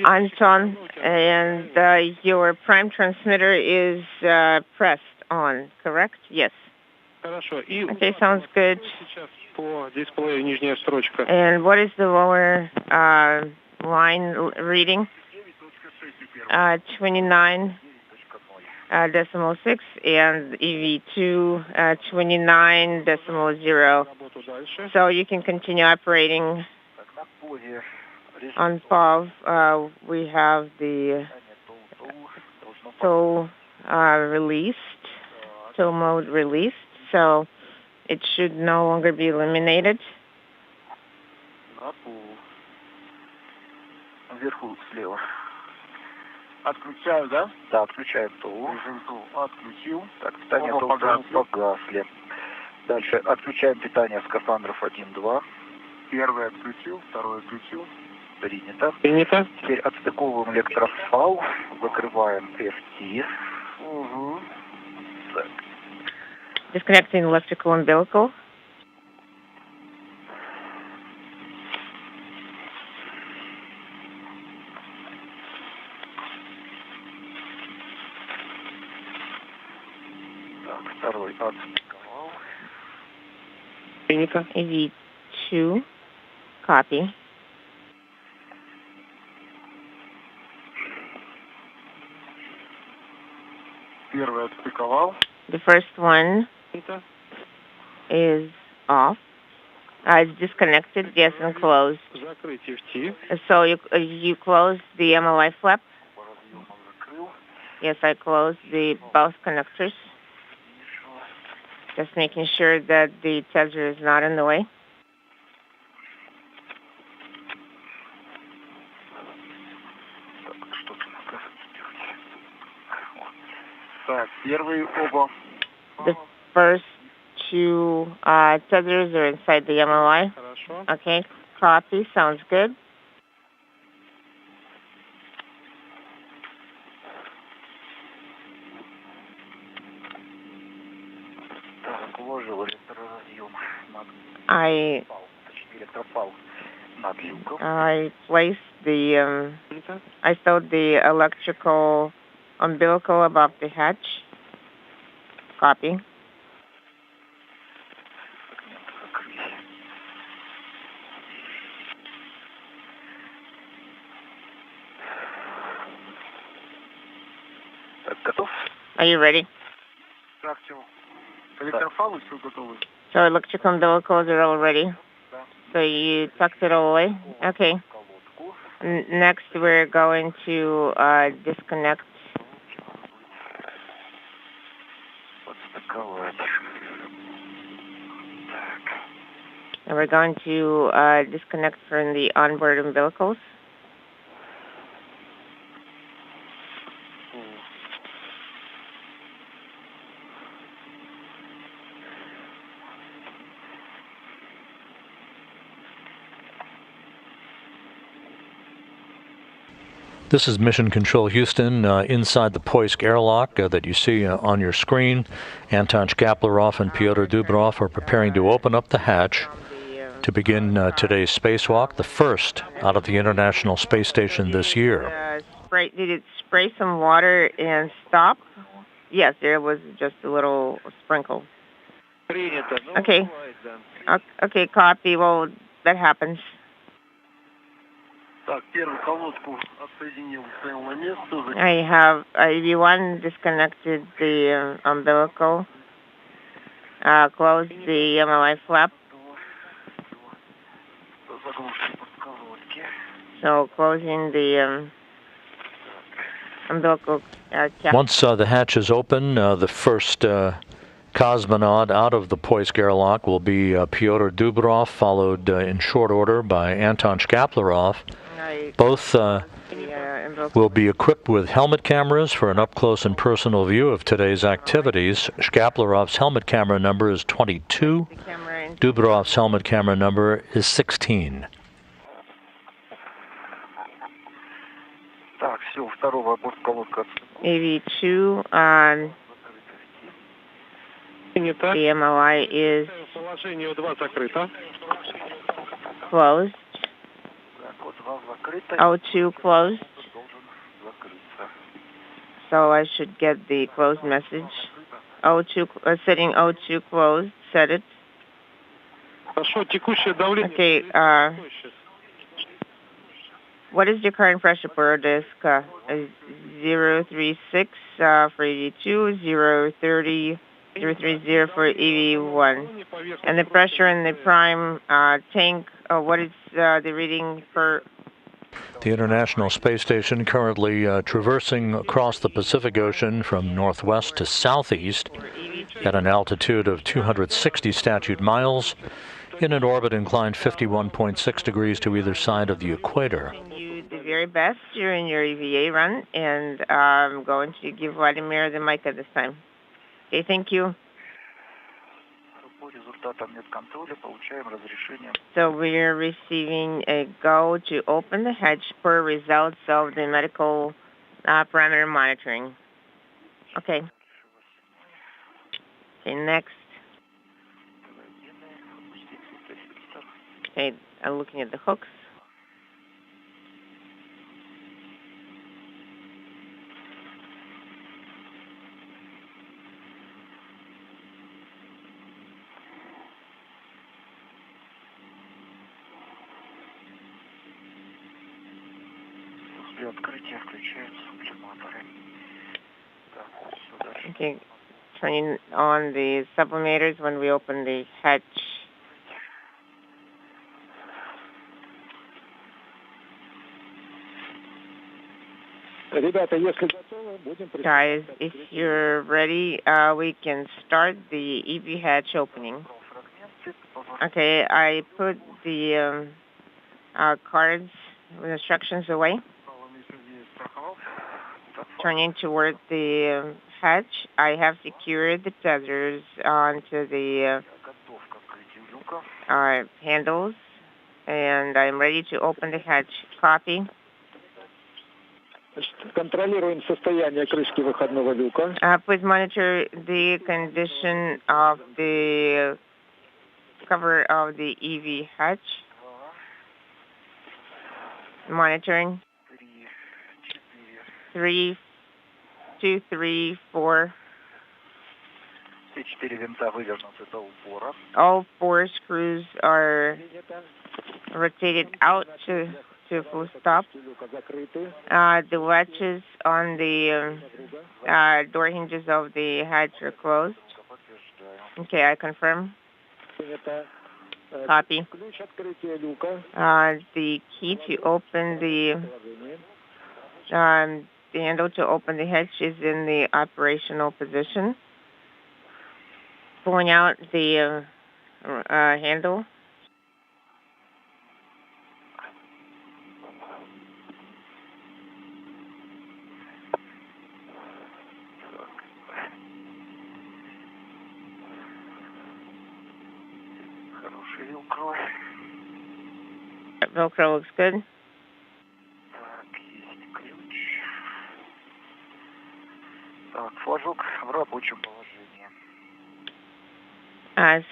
Anton, and your prime transmitter is pressed on, correct? Yes. Okay, sounds good. And what is the lower line reading? 29.6 and EV2 29.0. So you can continue operating on POV. We have the tow mode released, so it should no longer be eliminated. Вверху слева. Отключаю, да? Да, отключаем ТОУ. Отключил. Так, питание ТОУ погасли. Дальше отключаем питание скафандров 1-2. Первый отключил, второй отключил. Принято. Принято. Теперь отстыковываем электрофал, закрываем FT. Угу. Так. Disconnecting electrical umbilical. Так, второй отстыковал. Принято. EV2. Copy. Первый отстыковал. The first one is off. It's disconnected, yes, and closed. So you closed the MLI flap? Yes, I closed both connectors. Just making sure that the tether is not in the way. The first two tethers are inside the MLI. Okay, copy, sounds good. I placed I stowed the electrical umbilical above the hatch. Copy. Are you ready? So electrical umbilicals are all ready. So you tucked it all away? Okay. Next we're going to disconnect. And we're going to disconnect from the onboard umbilicals. This is Mission Control Houston inside the Poisk airlock that you see on your screen. Anton Shkaplerov and Pyotr Dubrov are preparing to open up the hatch to begin today's spacewalk, the first out of the International Space Station this year. Did it spray some water and stop? Yes, there was just a little sprinkle. Okay. Okay, copy. Well, that happens. I have EV1 disconnected the umbilical, closed the MLI flap. So closing the umbilical cap. Once the hatch is open, the first cosmonaut out of the Poisk airlock will be Pyotr Dubrov, followed in short order by Anton Shkaplerov. Both will be equipped with helmet cameras for an up-close and personal view of today's activities. Shkaplerov's helmet camera number is 22. Dubrov's helmet camera number is 16. EV2 on The MOI is closed. O2 closed. So I should get the closed message. O2, setting O2 closed. Set it. Okay. What is your current pressure per disk? 036 for EV2, 030 for EV1. And the pressure in the prime tank, what is the reading per? The International Space Station currently traversing across the Pacific Ocean from northwest to southeast at an altitude of 260 statute miles in an orbit inclined 51.6 degrees to either side of the equator. You do the very best during your EVA run, and I'm going to give Vladimir the mic at this time. Okay, thank you. So we're receiving a go to open the hatch per results of the medical parameter monitoring. Okay. Okay, next. Okay, I'm looking at the hooks. Okay, turning on the sublimators when we open the hatch. Guys, if you're ready, we can start the EV hatch opening. Okay, I put the cards with instructions away. Turning toward the hatch, I have secured the tethers onto the handles, and I'm ready to open the hatch. Copy. Please monitor the condition of the cover of the EV hatch. Monitoring. 3, 2, 3, 4. All 4 screws are rotated out to full stop. The latches on the door hinges of the hatch are closed. Okay, I confirm. Copy. The key to open the handle to open the hatch is in the operational position. Pulling out the handle. Velcro looks good.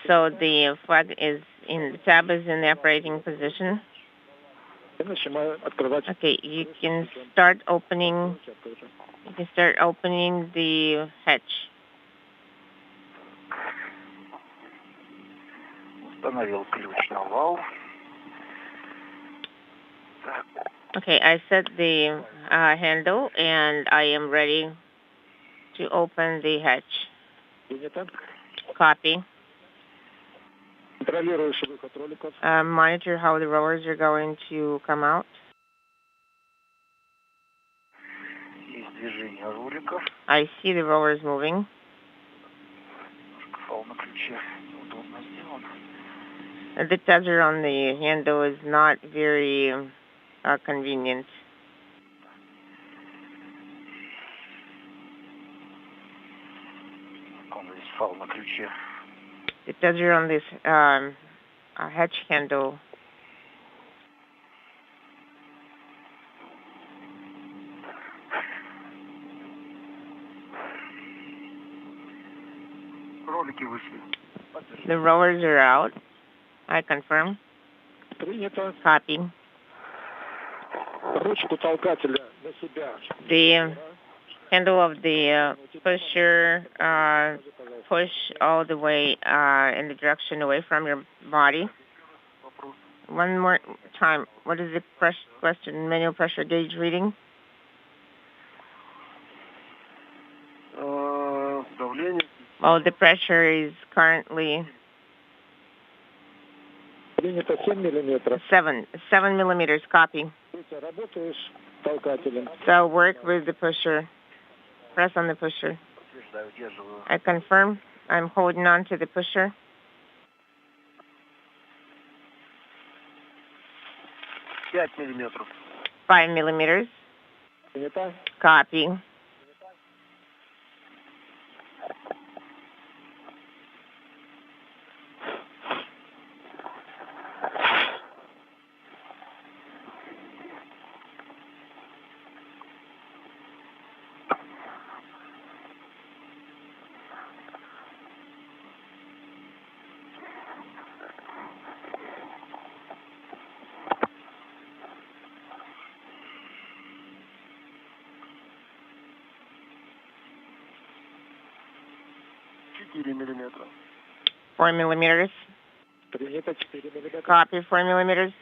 So the flag is the tab is in the operating position. Okay, you can start opening. You can start opening the hatch. Okay, I set the handle and I am ready to open the hatch. Copy. Monitor how the rollers are going to come out. I see the rollers moving. The tether on the handle is not very convenient. The tether on this hatch handle. Гидравлики вышли. The rowers are out. I confirm. Принято. Copy. Ручку толкателя на себя. The handle of the pusher push all the way in the direction away from your body. One more time. What is the question? Manual pressure gauge reading? Давление. Oh, the pressure is currently Принято 7 миллиметров. 7 millimeters. Copy. Работаешь толкателем. So work with the pusher. Press on the pusher. I confirm. I'm holding on to the pusher. 5 миллиметров. 5 millimeters. Принято. Copy. Миллиметра. 4 millimeters. Принято 4 миллиметра. Copy. 4 millimeters.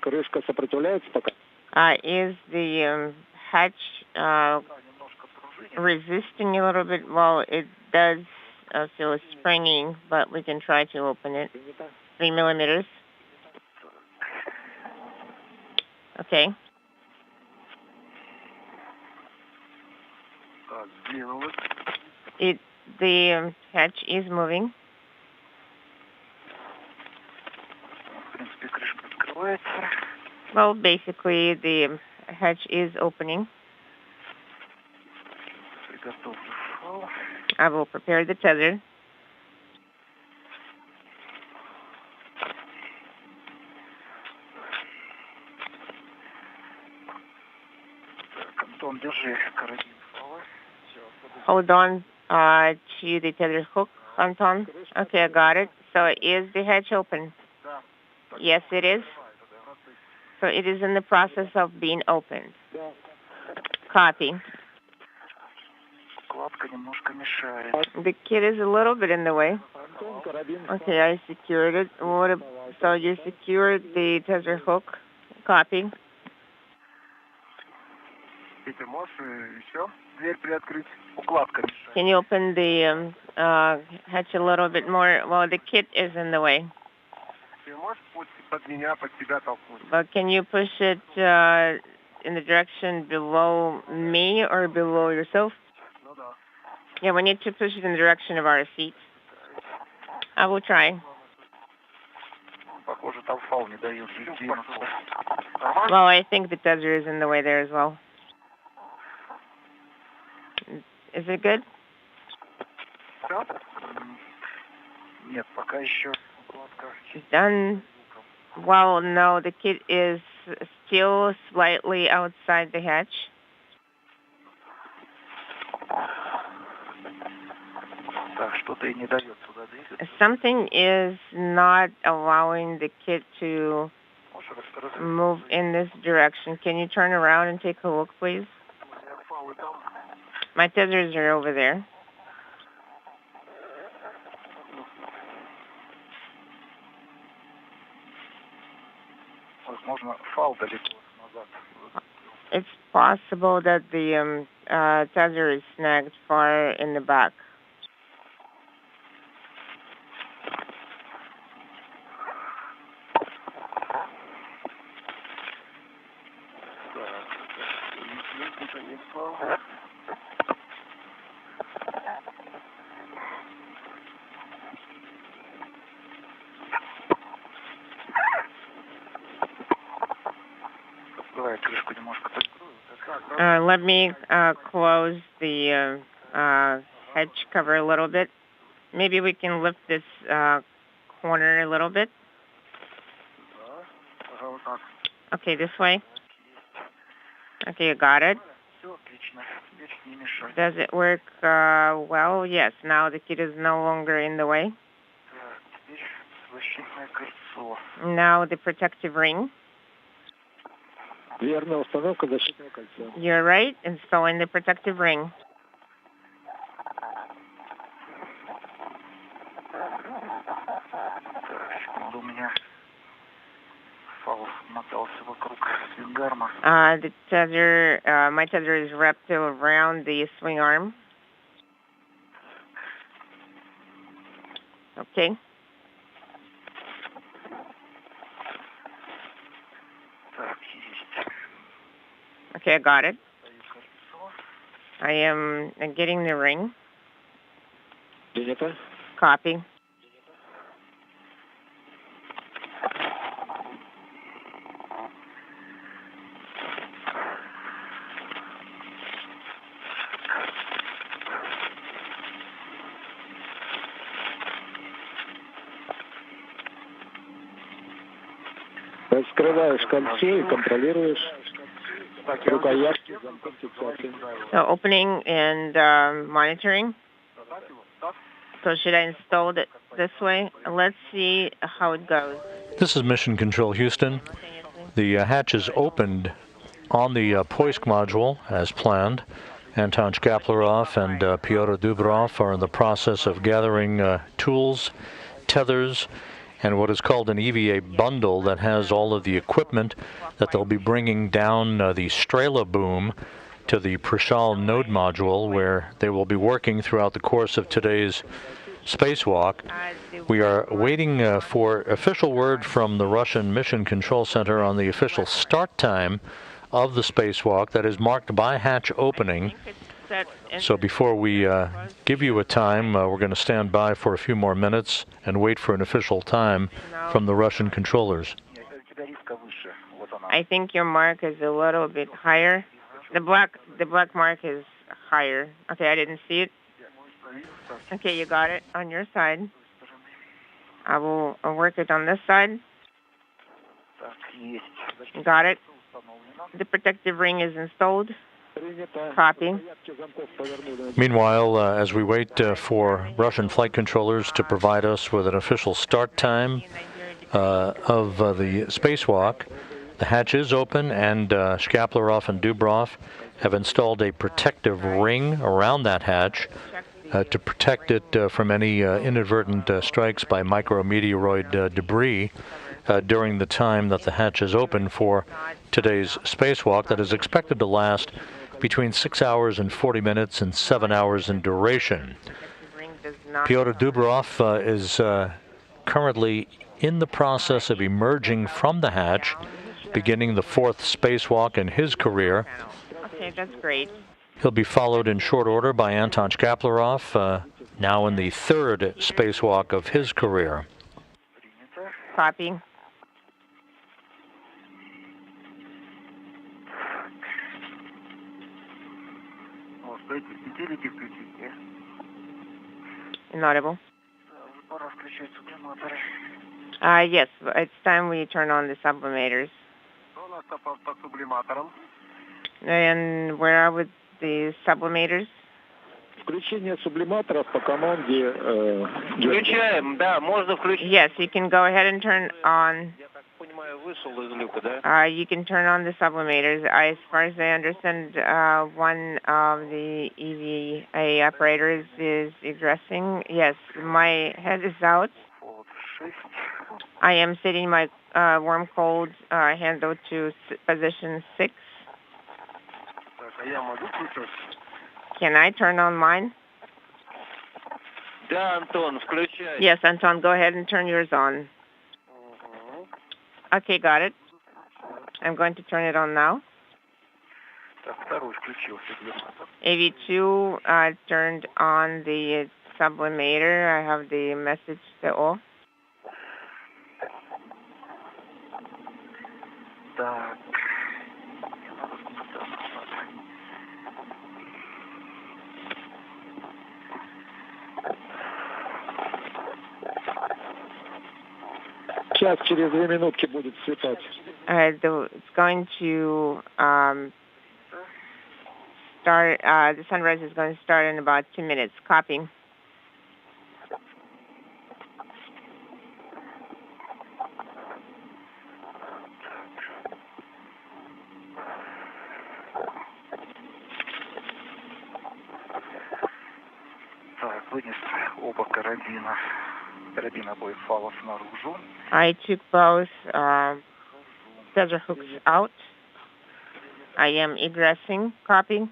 Крышка сопротивляется пока? Is the hatch resisting a little bit? Well, it does feel springing, but we can try to open it. 3 millimeters. Okay. The hatch is moving. Well, basically, the hatch is opening. I will prepare the tether. Hold on to the tether hook, Anton. Okay, I got it. So is the hatch open? Yes, it is. So it is in the process of being opened. Copy. The kit is a little bit in the way. Okay, I secured it. So you secured the tether hook. Copy. Can you open the hatch a little bit more? Well, the kit is in the way. But can you push it in the direction below me or below yourself? Yeah, we need to push it in the direction of our seat. I will try. Well, I think the tether is in the way there as well. Is it good? Done. Well, no, the kit is still slightly outside the hatch. Something is not allowing the kit to move in this direction. Can you turn around and take a look, please? My tethers are over there. It's possible that the tether is snagged far in the back. Давай крышку немножко закрою. Let me close the hatch cover a little bit. Maybe we can lift this corner a little bit. Ага, вот так. Okay, this way. Okay, you got it. Все отлично. Теперь не мешай. Does it work well? Yes, now the kid is no longer in the way. Так, теперь защитное кольцо. Now the protective ring. Верная установка защитного кольца. You're right, installing the protective ring. Так, секунду, у меня фал мотался вокруг свингарма. The tether, my tether is wrapped around the swing arm. Okay. Так, есть. Okay, I got it. Даю кольцо. I am getting the ring. Принято. Copy. Раскрываешь кольцо и контролируешь рукоятки. So opening and monitoring. So should I install it this way? Let's see how it goes. This is Mission Control Houston. The hatch is opened on the Poisk module as planned. Anton Shkaplerov and Pyotr Dubrov are in the process of gathering tools, tethers, and what is called an EVA bundle that has all of the equipment that they'll be bringing down the Strela boom to the Prishal node module, where they will be working throughout the course of today's spacewalk. We are waiting for official word from the Russian Mission Control Center on the official start time of the spacewalk that is marked by hatch opening. So before we give you a time, we're going to stand by for a few more minutes and wait for an official time from the Russian controllers. I think your mark is a little bit higher. The black mark is higher. Okay, I didn't see it. Okay, you got it on your side. I'll work it on this side. Got it. The protective ring is installed. Copy. Meanwhile, as we wait for Russian flight controllers to provide us with an official start time of the spacewalk, the hatch is open, and Shkaplerov and Dubrov have installed a protective ring around that hatch to protect it from any inadvertent strikes by micrometeoroid debris during the time that the hatch is open for today's spacewalk that is expected to last between 6 hours and 40 minutes and 7 hours in duration. Pyotr Dubrov is currently in the process of emerging from the hatch, beginning the fourth spacewalk in his career. Okay, that's great. He'll be followed in short order by Anton Shkaplerov, now in the third spacewalk of his career. Copy. Inaudible. Yes, it's time we turn on the sublimators. And where are with the sublimators? Включение сублиматоров по команде. Включаем, да, можно включить. Yes, you can go ahead and turn on. Я так понимаю, вышел из люка, да? You can turn on the sublimators. As far as I understand, one of the EVA operators is egressing. Yes, my head is out. I am setting my worm cold handle to position 6. Can I turn on mine? Да, Антон, включай. Yes, Anton, go ahead and turn yours on. Okay, got it. I'm going to turn it on now. AV2 turned on the sublimator. I have the message to all. Так. It's going to start, the sunrise is going to start in about 2 minutes. Copy. Так, вынес оба карабина. Карабин обоих фалов наружу. I took both tether hooks out. I am egressing. Copy.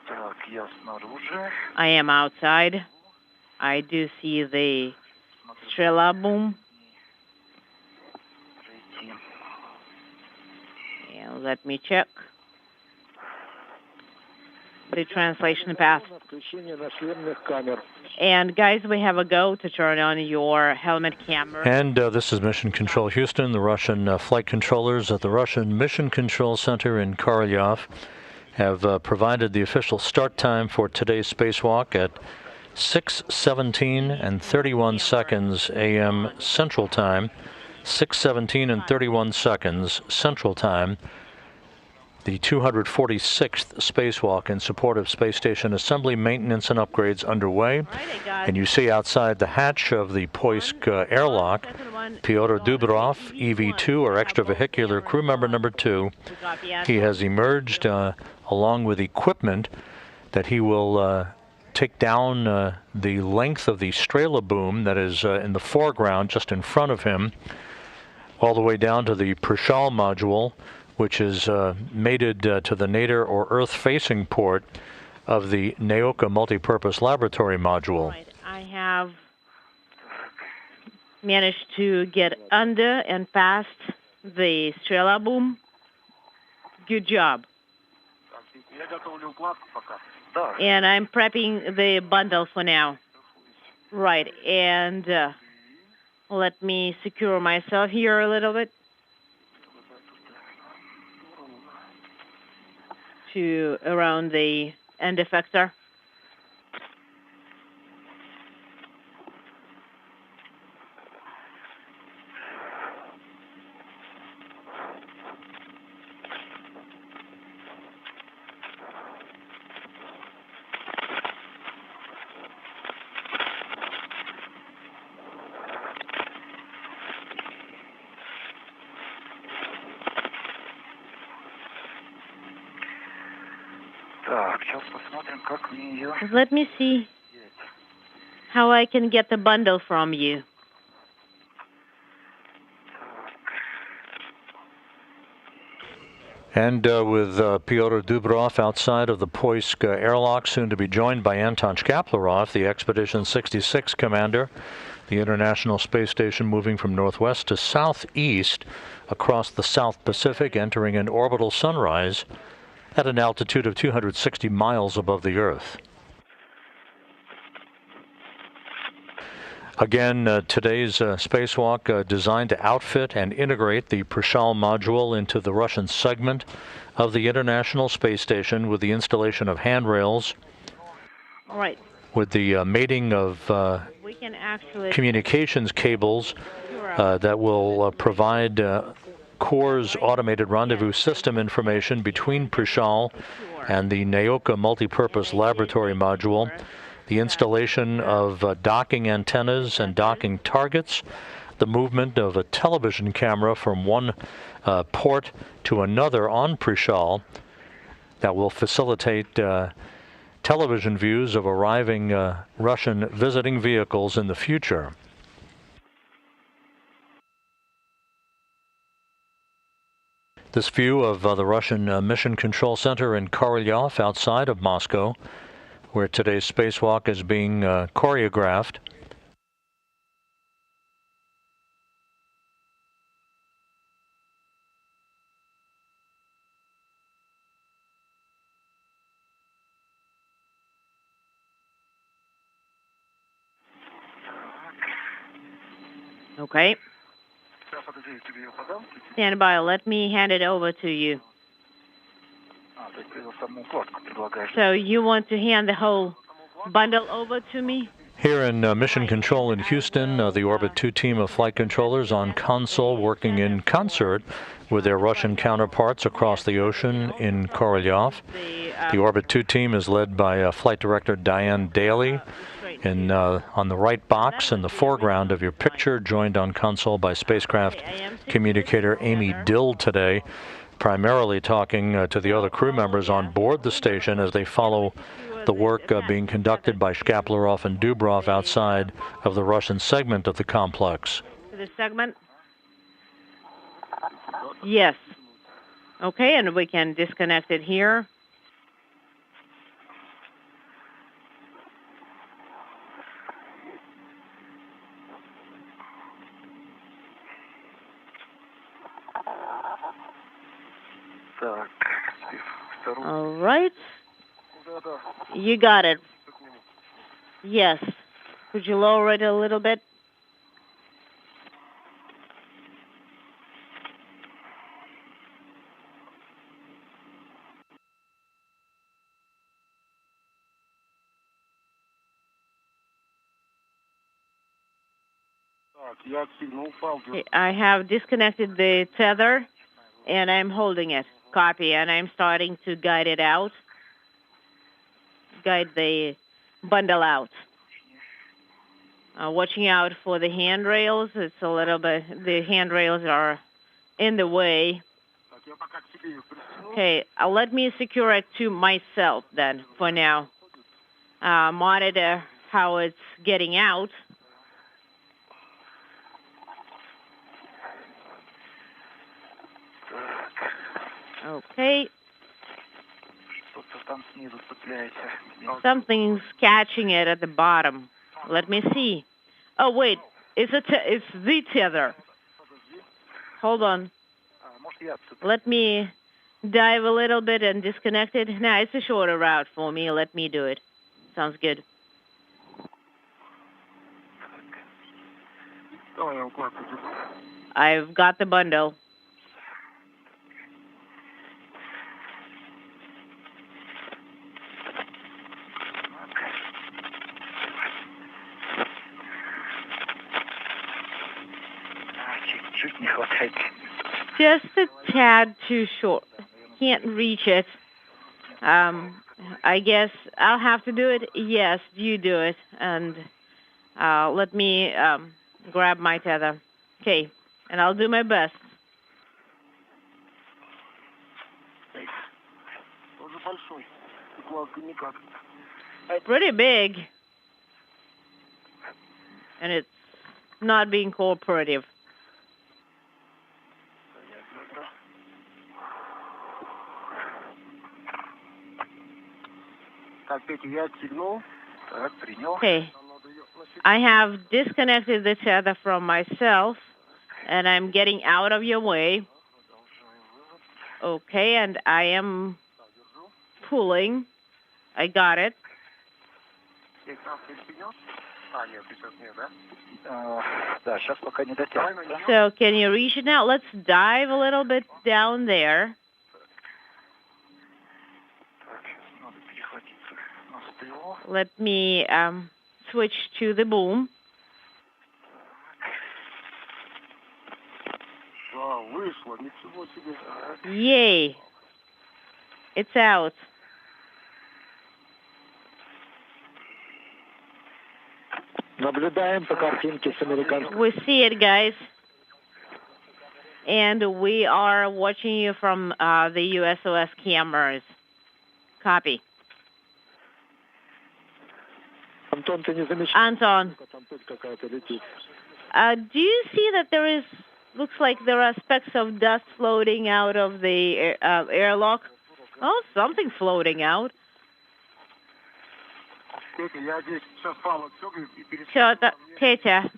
Так, я снаружи. I am outside. I do see the Strela boom. And let me check the translation path. And guys, we have a go to turn on your helmet camera. And this is Mission Control Houston. The Russian flight controllers at the Russian Mission Control Center in Korolyov have provided the official start time for today's spacewalk at 6:17 and 31 seconds a.m. Central Time, 6:17 and 31 seconds Central Time. The 246th spacewalk in support of space station assembly, maintenance, and upgrades underway. And you see outside the hatch of the Poisk airlock, Pyotr Dubrov, EV2, or extravehicular crew member number 2. He has emerged along with equipment that he will take down the length of the Strela boom that is in the foreground just in front of him, all the way down to the Prishal module, which is mated to the nadir or Earth-facing port of the Naoka multipurpose laboratory module. Right. I have managed to get under and past the Strela boom. Good job. And I'm prepping the bundle for now. Right, and let me secure myself here a little bit to around the end effector. Let me see how I can get the bundle from you. And with Pyotr Dubrov outside of the Poisk airlock, soon to be joined by Anton Shkaplerov, the Expedition 66 commander, the International Space Station moving from northwest to southeast across the South Pacific, entering an orbital sunrise at an altitude of 260 miles above the Earth. Again, today's spacewalk designed to outfit and integrate the Prishal module into the Russian segment of the International Space Station with the installation of handrails, All right. with the mating of We can actually communications cables that will provide CORE's automated rendezvous system information between Prishal and the Naoka multipurpose laboratory module, the installation of docking antennas and docking targets, the movement of a television camera from one port to another on Prishal that will facilitate television views of arriving Russian visiting vehicles in the future. This view of the Russian Mission Control Center in Korolyov outside of Moscow, where today's spacewalk is being choreographed. Okay. Stand by. Let me hand it over to you. So you want to hand the whole bundle over to me? Here in Mission Control in Houston, the Orbit 2 team of flight controllers on console working in concert with their Russian counterparts across the ocean in Korolyov. The Orbit 2 team is led by Flight Director Diane Daly. And on the right box in the foreground of your picture, joined on console by spacecraft communicator Amy Dill today, primarily talking to the other crew members on board the station as they follow the work being conducted by Shkaplerov and Dubrov outside of the Russian segment of the complex. The segment? Yes. Okay, and we can disconnect it here. All right. You got it. Yes. Could you lower it a little bit? I have disconnected the tether, and I'm holding it. Copy, and I'm starting to guide it out. Guide the bundle out. Watching out for the handrails. It's a little bit, the handrails are in the way. Okay, let me secure it to myself then for now. Monitor how it's getting out. Okay. Something's catching it at the bottom. Let me see. Oh wait, it's the tether. Hold on. Let me dive a little bit and disconnect it. No, it's a shorter route for me. Let me do it. Sounds good. I've got the bundle. Just a tad too short. Can't reach it. I guess I'll have to do it. Yes, you do it. And let me grab my tether. Okay, and I'll do my best. Pretty big. And it's not being cooperative. Okay. I have disconnected the tether from myself, and I'm getting out of your way. Okay, and I am pulling. I got it. So can you reach it now? Let's dive a little bit down there. Let me switch to the boom. Yay. It's out. We see it, guys. And we are watching you from the USOS cameras. Copy. Anton, do you see that there is, looks like there are specks of dust floating out of the airlock? Oh, something floating out. Teta,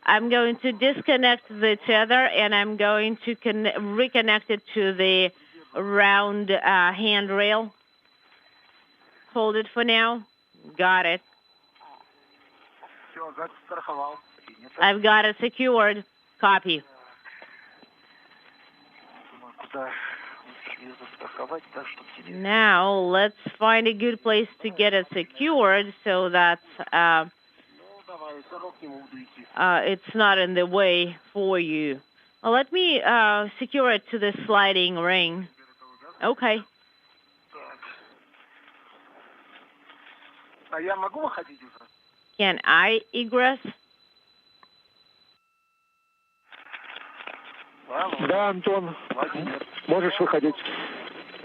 I'm going to disconnect the tether, and I'm going to reconnect it to the round handrail. Hold it for now. Got it. I've got it secured. Copy. Now, let's find a good place to get it secured so that it's not in the way for you. Well, let me secure it to the sliding ring. Okay. Can I egress? Да, Антон, можешь выходить.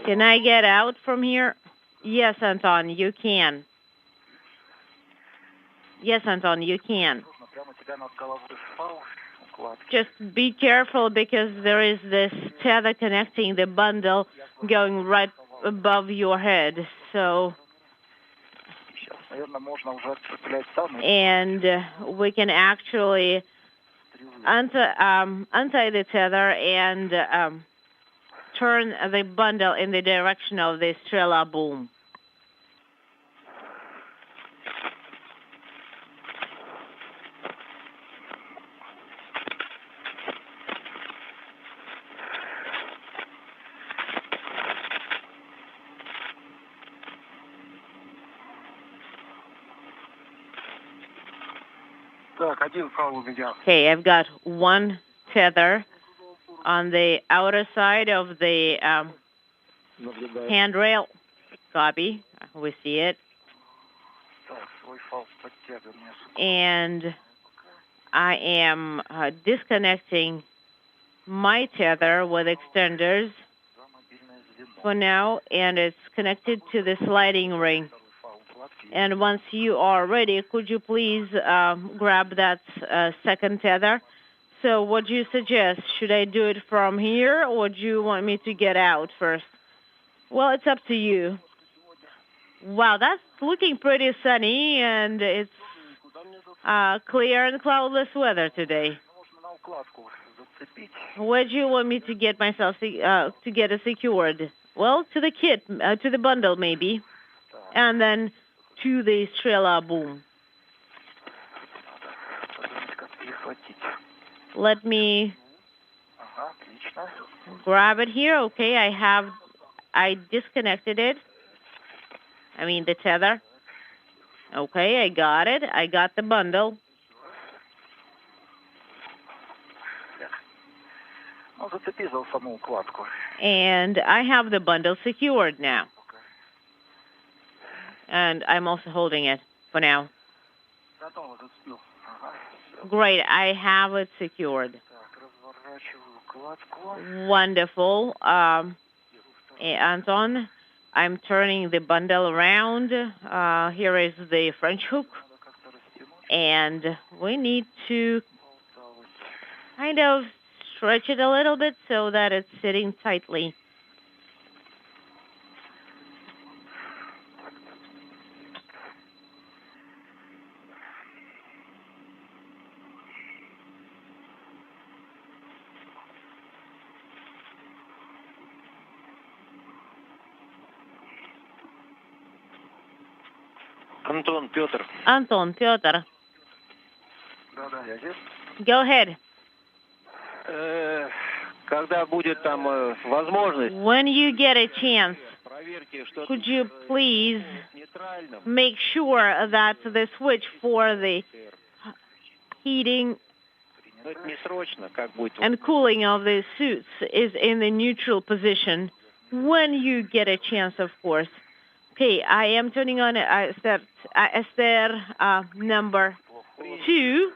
Can I get out from here? Yes, Anton, you can. Yes, Anton, you can. Just be careful because there is this tether connecting the bundle going right above your head. So, and we can actually untie the tether and turn the bundle in the direction of the Strela boom. Okay, I've got one tether on the outer side of the handrail. Copy. We see it. And I am disconnecting my tether with extenders for now, and it's connected to the sliding ring. And once you are ready, could you please grab that second tether? So what do you suggest? Should I do it from here, or do you want me to get out first? Well, it's up to you. Wow, that's looking pretty sunny, and it's clear and cloudless weather today. Where do you want me to get myself to get it secured? Well, to the kit, to the bundle maybe, and then to the Strela boom. Let me grab it here. Okay, I disconnected it. I mean the tether. Okay, I got it. I got the bundle. And I have the bundle secured now. And I'm also holding it for now. Great, I have it secured. Wonderful. Anton, I'm turning the bundle around. Here is the French hook. And we need to kind of stretch it a little bit so that it's sitting tightly. Антон, Петр. Anton, Piotr. Go ahead. Когда будет там возможность, When you get a chance, could you please make sure that the switch for the heating and cooling of the suits is in the neutral position when you get a chance, of course. Okay, I am turning on Esther number 2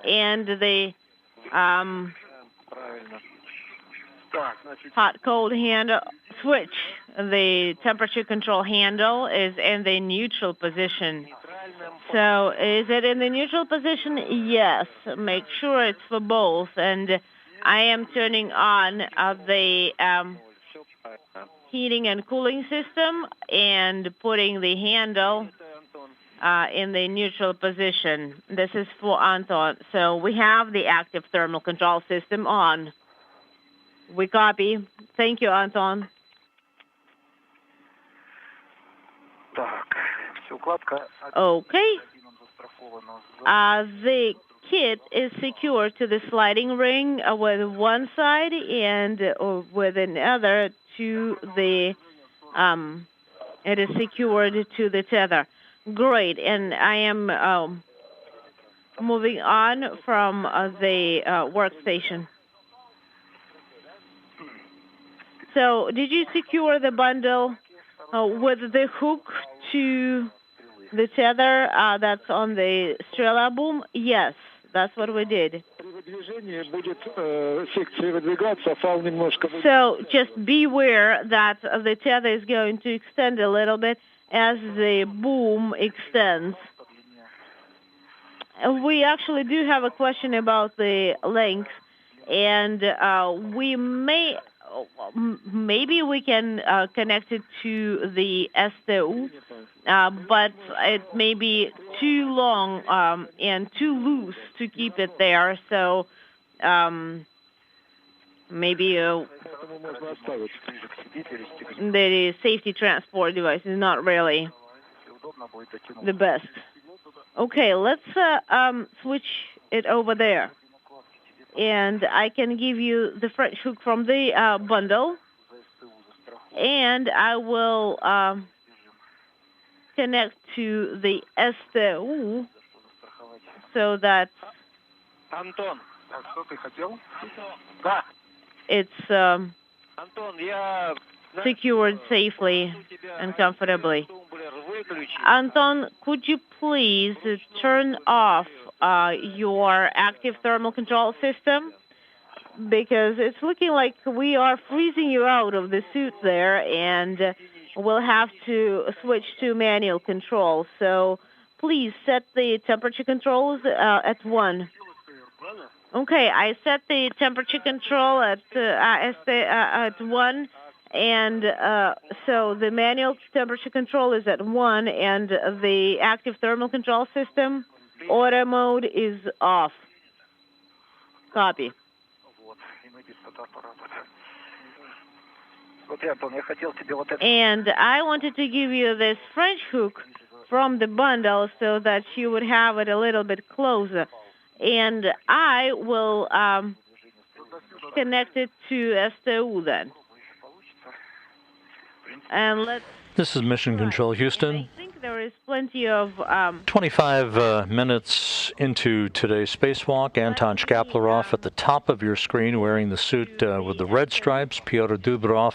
and the hot-cold handle switch. The temperature control handle is in the neutral position. So is it in the neutral position? Yes. Make sure it's for both. And I am turning on the heating and cooling system and putting the handle in the neutral position. This is for Anton. So we have the active thermal control system on. We copy. Thank you, Anton. Okay. The kit is secured to the sliding ring with one side and with another to the, it is secured to the tether. Great, and I am moving on from the workstation. So, did you secure the bundle with the hook to the tether that's on the Strela boom? Yes, that's what we did. So, just beware that the tether is going to extend a little bit as the boom extends. We actually do have a question about the length, and we maybe we can connect it to the STU, but it may be too long and too loose to keep it there. So maybe the safety transport device is not really the best. Okay, let's switch it over there. And I can give you the French hook from the bundle. And I will connect to the STU so that it's secured safely and comfortably. Anton, could you please turn off your active thermal control system? Because it's looking like we are freezing you out of the suit there, and we'll have to switch to manual control. So please set the temperature controls at 1. Okay, I set the temperature control at 1. And so the manual temperature control is at 1, and the active thermal control system, auto mode, is off. Copy. And I wanted to give you this French hook from the bundle so that you would have it a little bit closer. And I will connect it to STU then. And this is Mission Control Houston. I think there is plenty of 25 minutes into today's spacewalk. Anton Shkaplerov at the top of your screen wearing the suit with the red stripes. Pyotr Dubrov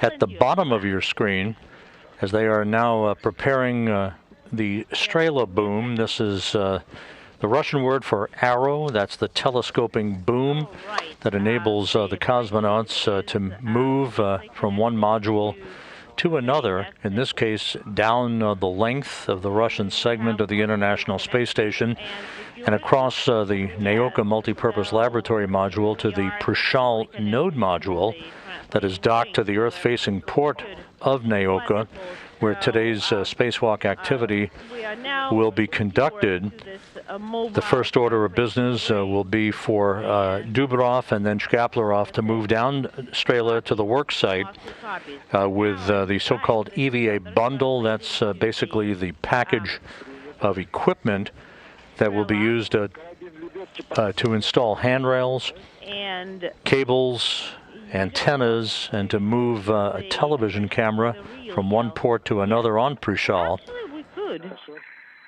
at the bottom of your screen as they are now preparing the Strela boom. This is the Russian word for arrow. That's the telescoping boom that enables the cosmonauts to move from one module to another, in this case down the length of the Russian segment of the International Space Station and across the Naoka Multipurpose Laboratory module to the Prishal node module that is docked to the Earth-facing port of Naoka, where today's spacewalk activity will be conducted. The first order of business will be for Dubrov and then Shkaplerov to move down Strela to the work site with the so-called EVA bundle. That's basically the package of equipment that will be used to install handrails, cables, antennas, and to move a television camera from one port to another on Prishal.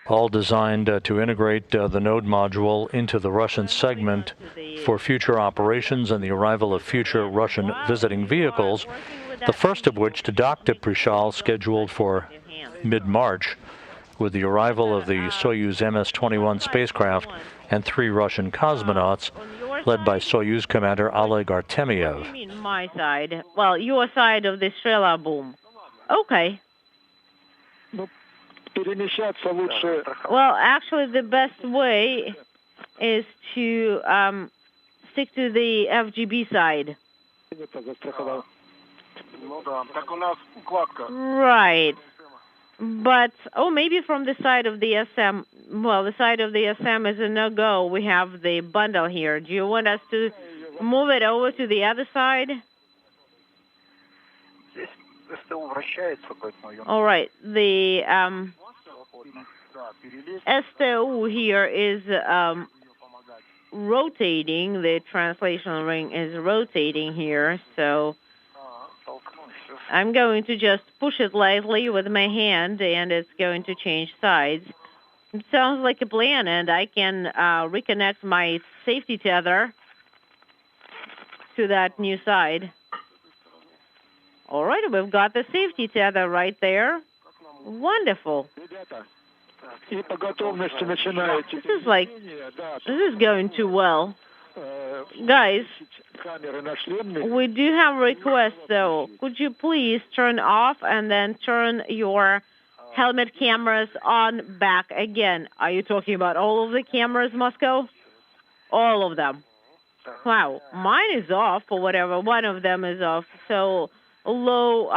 All designed to integrate the node module into the Russian segment for future operations and the arrival of future Russian visiting vehicles, the first of which to dock to Prishal scheduled for mid-March, with the arrival of the Soyuz MS-21 spacecraft and 3 Russian cosmonauts, led by Soyuz Commander Oleg Artemyev. You mean my side? Well, your side of the Strela boom. Okay. Well, actually, the best way is to stick to the FGB side. Right. But, maybe from the side of the SM, well, the side of the SM is a no-go. We have the bundle here. Do you want us to move it over to the other side? All right. The STU here is rotating. The translation ring is rotating here, so I'm going to just push it lightly with my hand, and it's going to change sides. It sounds like a plan, and I can reconnect my safety tether to that new side. All right, we've got the safety tether right there. Wonderful. This is going too well. Guys, we do have a request, though. Could you please turn off and then turn your helmet cameras on back again? Are you talking about all of the cameras, Moscow? All of them. Wow, mine is off or whatever. One of them is off. So low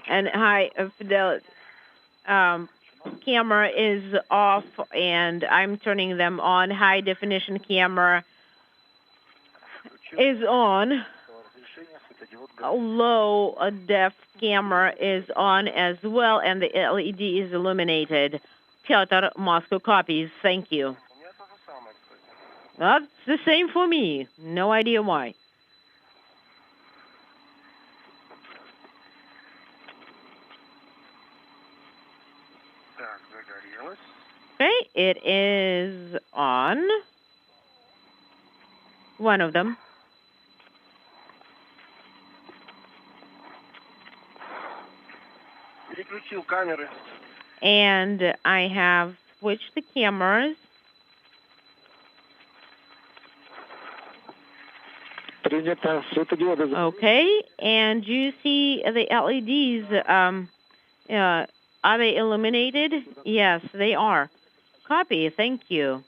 and high fidelity camera is off, and I'm turning them on. High definition camera is on. Low def camera is on as well, and the LED is illuminated. Piotr, Moscow copies. Thank you. That's the same for me. No idea why. Okay, it is on. One of them. And I have switched the cameras. Okay, and you see the LEDs, are they illuminated? Yes, they are. Copy, thank you.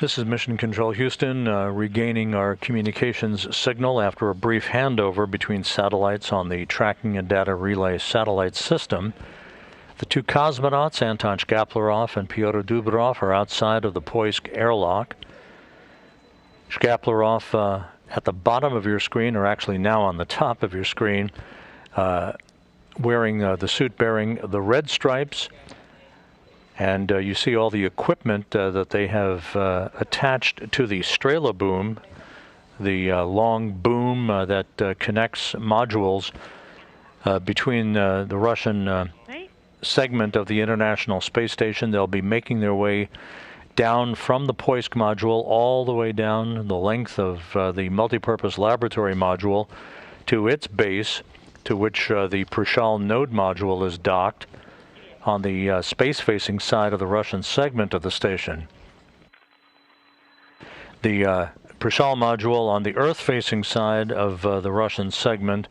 This is Mission Control Houston, regaining our communications signal after a brief handover between satellites on the Tracking and Data Relay Satellite System. The two cosmonauts, Anton Shkaplerov and Pyotr Dubrov, are outside of the Poisk airlock. Shkaplerov at the bottom of your screen, or actually now on the top of your screen, wearing the suit bearing the red stripes. And you see all the equipment that they have attached to the Strela boom, the long boom that connects modules between the Russian segment of the International Space Station. They'll be making their way down from the Poisk module all the way down the length of the multipurpose laboratory module to its base, to which the Prishal node module is docked on the space-facing side of the Russian segment of the station. The Prishal module on the Earth-facing side of the Russian segment,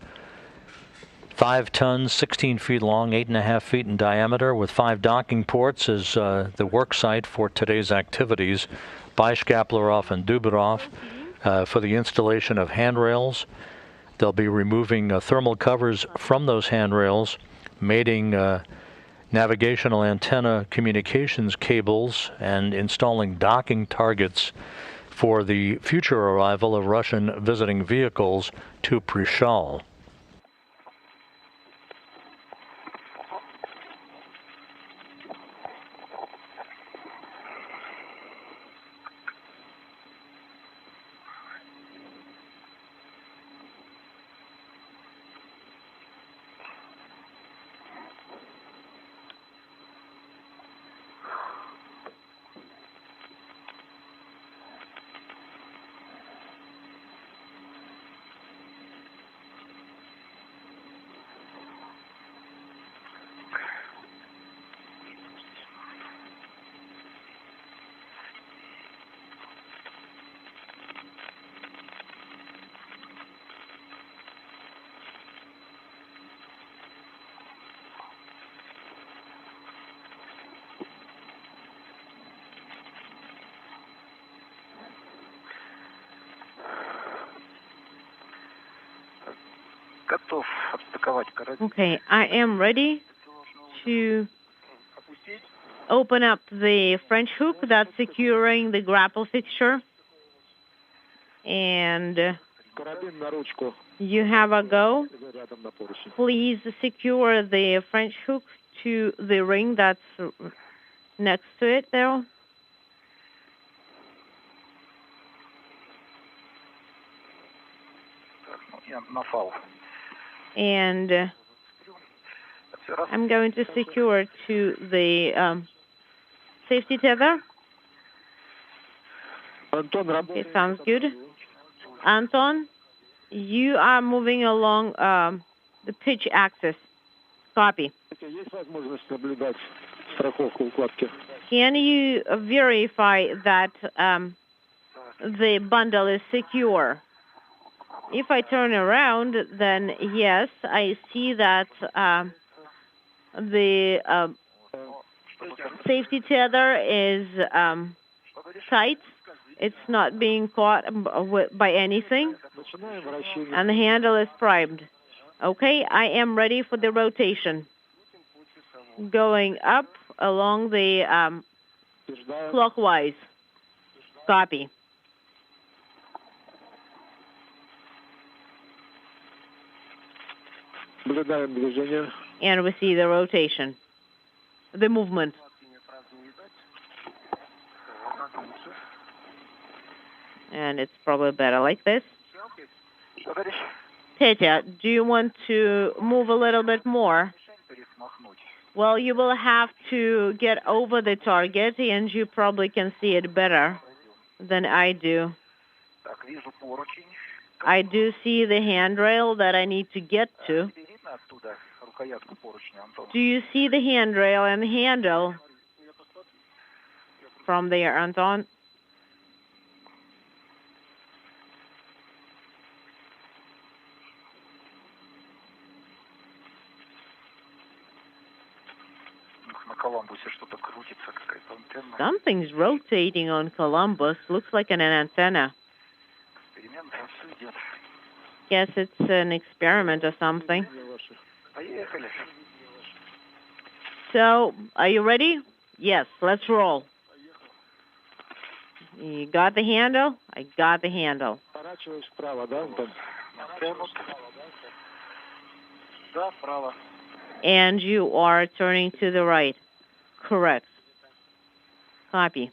5 tons, 16 feet long, 8.5 feet in diameter, with 5 docking ports, is the work site for today's activities by Shkaplerov and Dubrov for the installation of handrails. They'll be removing thermal covers from those handrails, mating navigational antenna communications cables, and installing docking targets for the future arrival of Russian visiting vehicles to Prishal. Готов отстыковать корабль. Okay, I am ready to open up the French hook that's securing the grapple fixture. And Карабин на ручку. you have a go. Рядом на поручень. Please secure the French hook to the ring that's next to it there. Так, ну, я на фал. And I'm going to secure to the safety tether. Антон, Okay, sounds good. Anton, you are moving along the pitch axis. Copy. Есть возможность наблюдать страховку укладки? Can you verify that the bundle is secure? If I turn around, then yes, I see that the safety tether is tight. It's not being caught by anything, and the handle is primed. Okay, I am ready for the rotation. Going up along the clockwise. Copy. Наблюдаем движение. And we see the rotation, the movement. And it's probably better like this. Petya, do you want to move a little bit more? Well, you will have to get over the target, and you probably can see it better than I do. I do see the handrail that I need to get to. Do you see the handrail and the handle from there, Anton? Something's rotating on Columbus. Looks like an antenna. Guess it's an experiment or something. So, are you ready? Yes, let's roll. You got the handle? I got the handle. And you are turning to the right. Correct. Copy.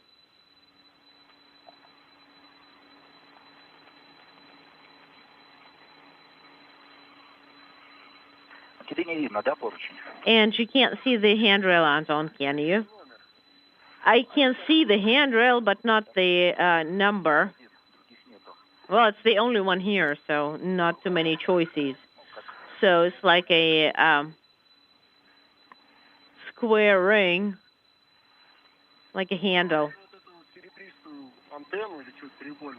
And you can't see the handrail, Anton, can you? I can see the handrail, but not the number. Well, it's the only one here, so not too many choices. So it's like a square ring, like a handle.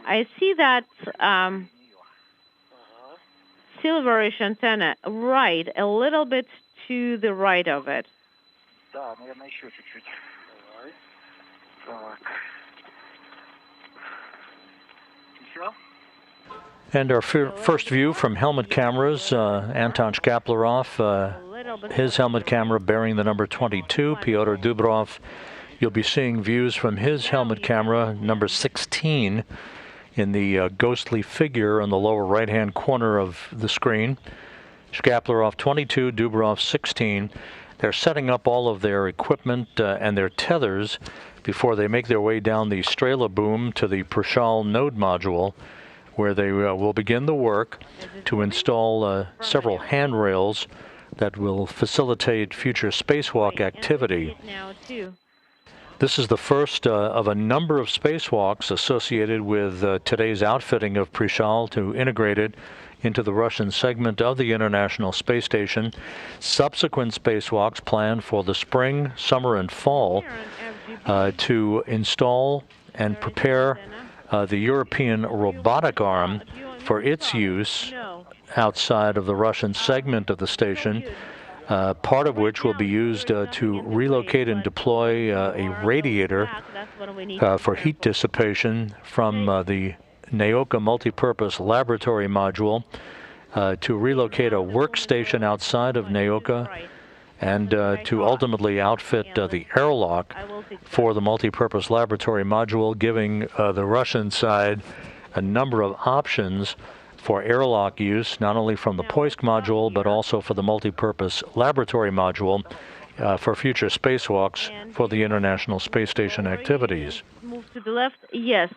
I see that silverish antenna, right, a little bit to the right of it. And our first view from helmet cameras, Anton Shkaplerov, his helmet camera bearing the number 22, Pyotr Dubrov. You'll be seeing views from his helmet camera, number 16, in the ghostly figure on the lower right-hand corner of the screen. Shkaplerov 22, Dubrov 16. They're setting up all of their equipment and their tethers before they make their way down the Strela boom to the Prishal node module, where they will begin the work to install several handrails that will facilitate future spacewalk activity. This is the first of a number of spacewalks associated with today's outfitting of Prishal to integrate it into the Russian segment of the International Space Station. Subsequent spacewalks planned for the spring, summer, and fall to install and prepare the European robotic arm for its use outside of the Russian segment of the station, part of which will be used to relocate and deploy a radiator for heat dissipation from the Naoka multipurpose laboratory module to relocate a workstation outside of Neuka and to ultimately outfit the airlock for the multipurpose laboratory module, giving the Russian side a number of options for airlock use, not only from the Poisk module, but also for the multipurpose laboratory module for future spacewalks for the International Space Station activities. Move to the left, yes.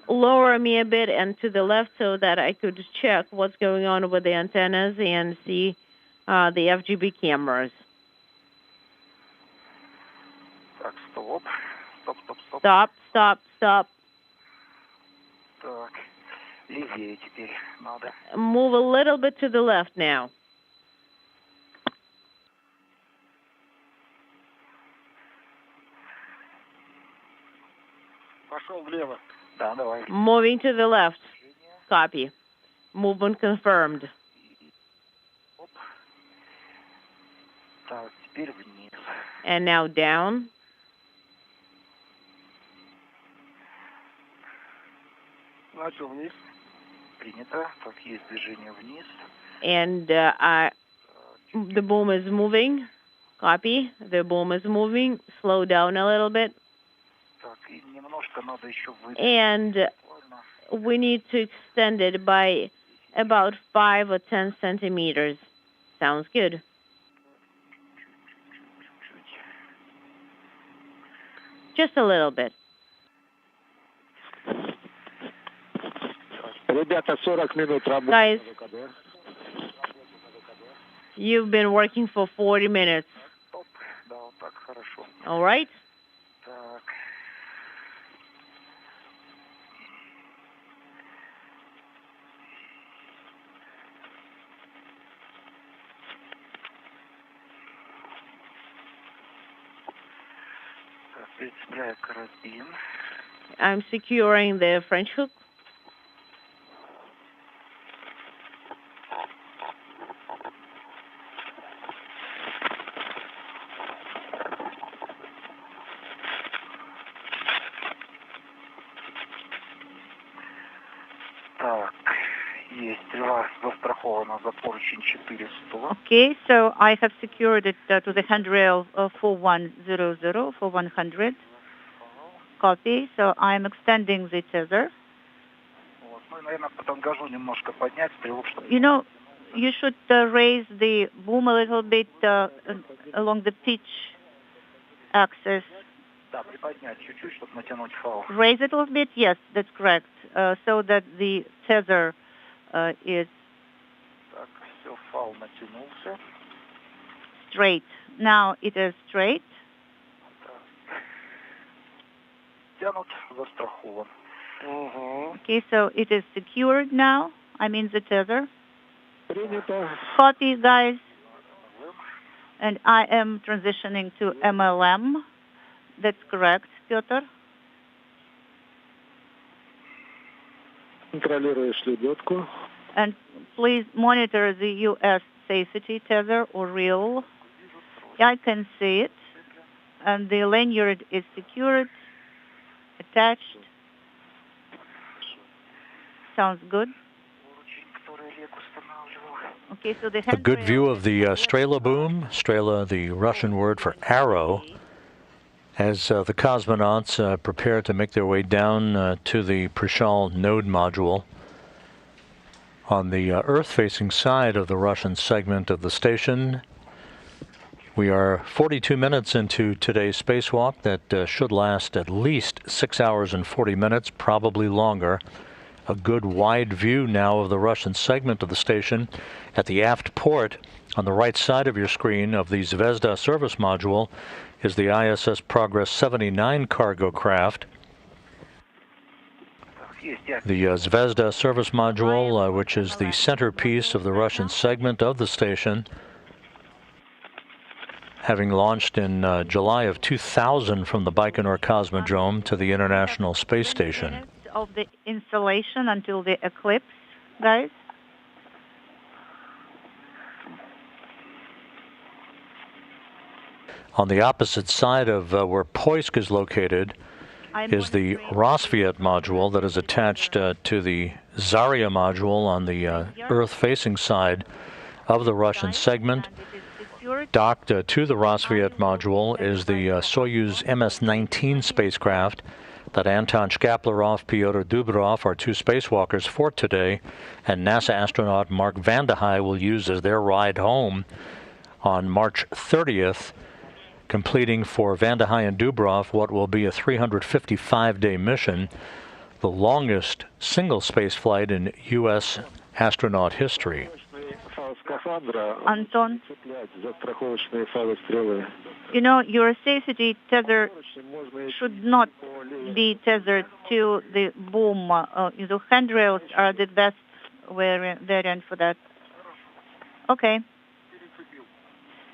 Lower me a bit and to the left so that I could check what's going on with the antennas and see the FGB cameras. Stop, stop, stop. Move a little bit to the left now. Moving to the left. Copy. Movement confirmed. And now down. And the boom is moving. Copy. The boom is moving. Slow down a little bit. And we need to extend it by about 5 or 10 centimeters. Sounds good. Just a little bit. Guys, you've been working for 40 minutes. All right? I'm securing the French hook. Okay, so I have secured it to the handrail 4100 for 100. Copy. So I'm extending the tether. You know, you should raise the boom a little bit along the pitch axis. Raise it a little bit? Yes, that's correct. So that the tether is straight. Now it is straight. Okay, so it is secured now. I mean the tether. Copy, guys. And I am transitioning to MLM. That's correct, Piotr. And please monitor the U.S. safety tether or reel. I can see it. And the lanyard is secured, attached. Sounds good. Okay, so a good view of the Strela boom. Strela, the Russian word for arrow, as the cosmonauts prepare to make their way down to the Prishal node module. On the Earth-facing side of the Russian segment of the station, we are 42 minutes into today's spacewalk that should last at least 6 hours and 40 minutes, probably longer. A good wide view now of the Russian segment of the station. At the aft port on the right side of your screen of the Zvezda service module is the ISS Progress 79 cargo craft. The Zvezda service module, which is the centerpiece of the Russian segment of the station, having launched in July of 2000 from the Baikonur Cosmodrome to the International Space Station. Of the installation until the eclipse, guys. On the opposite side of where Poisk is located is the Rosviet module that is attached to the Zarya module on the Earth-facing side of the Russian segment. Docked to the Rosviet module is the Soyuz MS-19 spacecraft that Anton Shkaplerov, Pyotr Dubrov, our two spacewalkers for today, and NASA astronaut Mark Vande Hei will use as their ride home on March 30th, completing for Vande Hei and Dubrov what will be a 355-day mission, the longest single space flight in U.S. astronaut history. Anton, you know, your safety tether should not be tethered to the boom. The handrails are the best variant for that. Okay.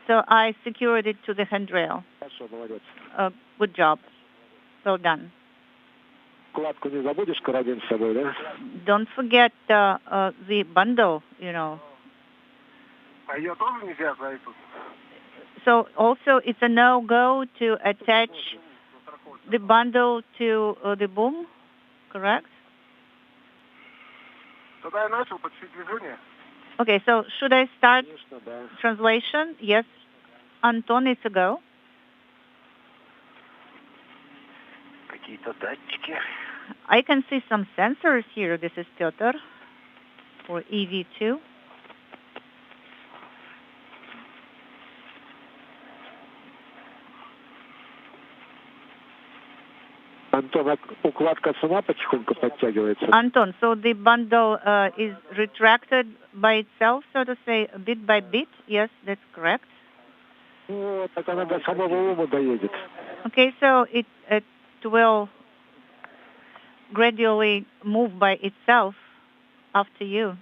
So I secured it to the handrail. Good job. Well done. Don't forget the bundle, you know. So also it's a no-go to attach the bundle to the boom, correct? Okay, so should I start translation? Yes. Anton, it's a go. I can see some sensors here. This is Pyotr for EV2. Anton, so the bundle is retracted by itself, so to say, bit by bit? Yes, that's correct. Okay, so it will gradually move by itself after you.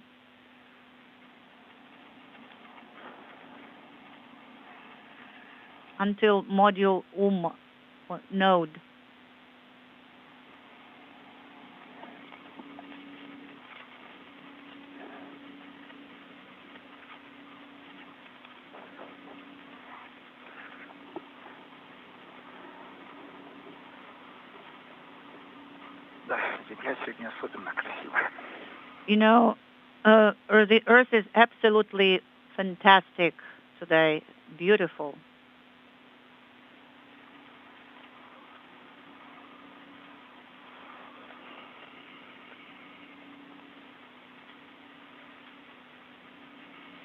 Until module or node. You know, the Earth is absolutely fantastic today, beautiful.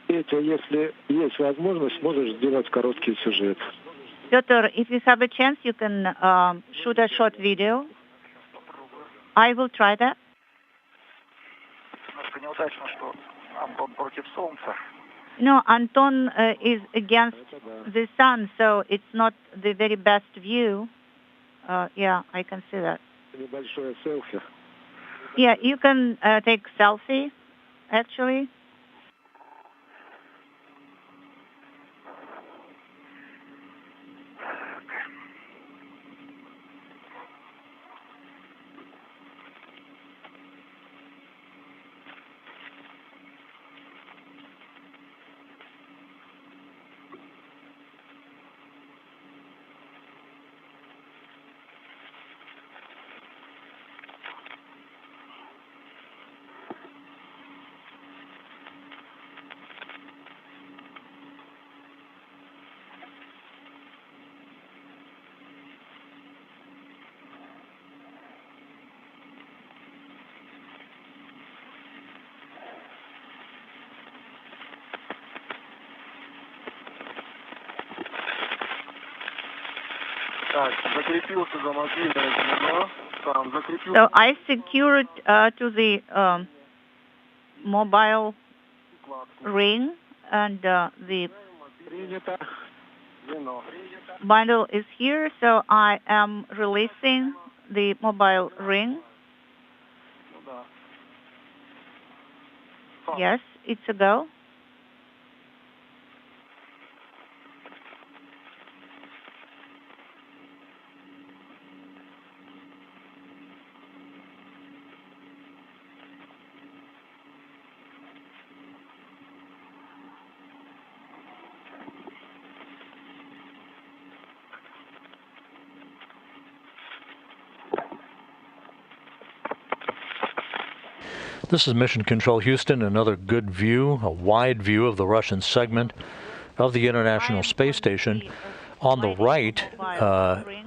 Петя, если есть возможность, можешь сделать короткий сюжет. Pyotr, if you have a chance, you can shoot a short video. I will try that. No, Anton is against the sun, so it's not the very best view. Yeah, I can see that. Yeah, you can take selfie, actually. So I secured to the mobile ring, and the bundle is here, so I am releasing the mobile ring. Yes, it's a go. This is Mission Control Houston, another good view, a wide view of the Russian segment of the International Space Station. On the right,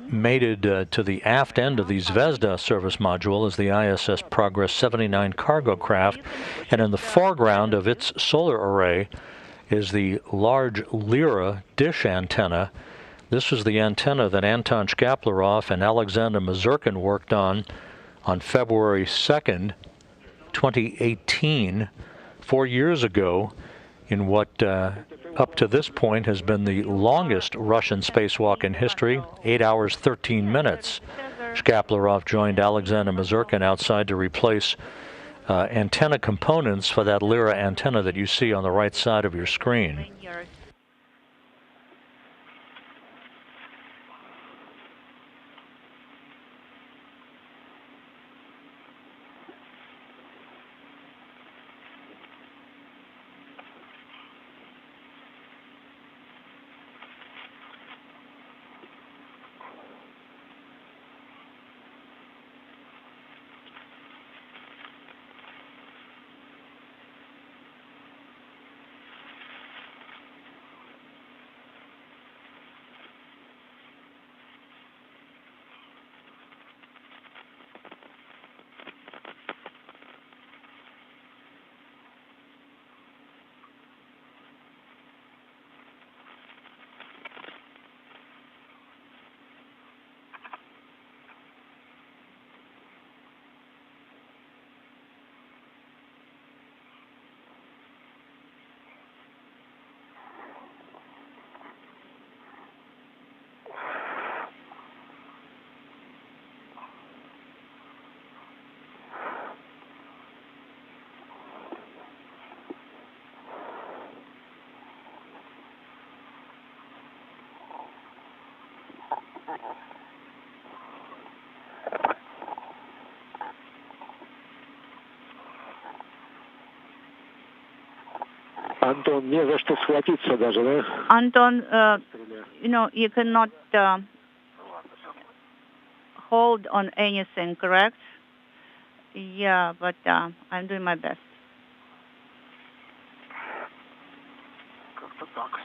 mated to the aft end of the Zvezda service module is the ISS Progress 79 cargo craft, and in the foreground of its solar array is the large Lyra dish antenna. This was the antenna that Anton Shkaplerov and Alexander Mazurkin worked on February 2nd, 2018, 4 years ago, in what up to this point has been the longest Russian spacewalk in history, 8 hours, 13 minutes. Shkaplerov joined Alexander Mazurkin outside to replace antenna components for that Lyra antenna that you see on the right side of your screen. Антон, не за что схватиться даже, да? Anton, you cannot hold on anything, correct? Yeah, but I'm doing my best. Как-то так.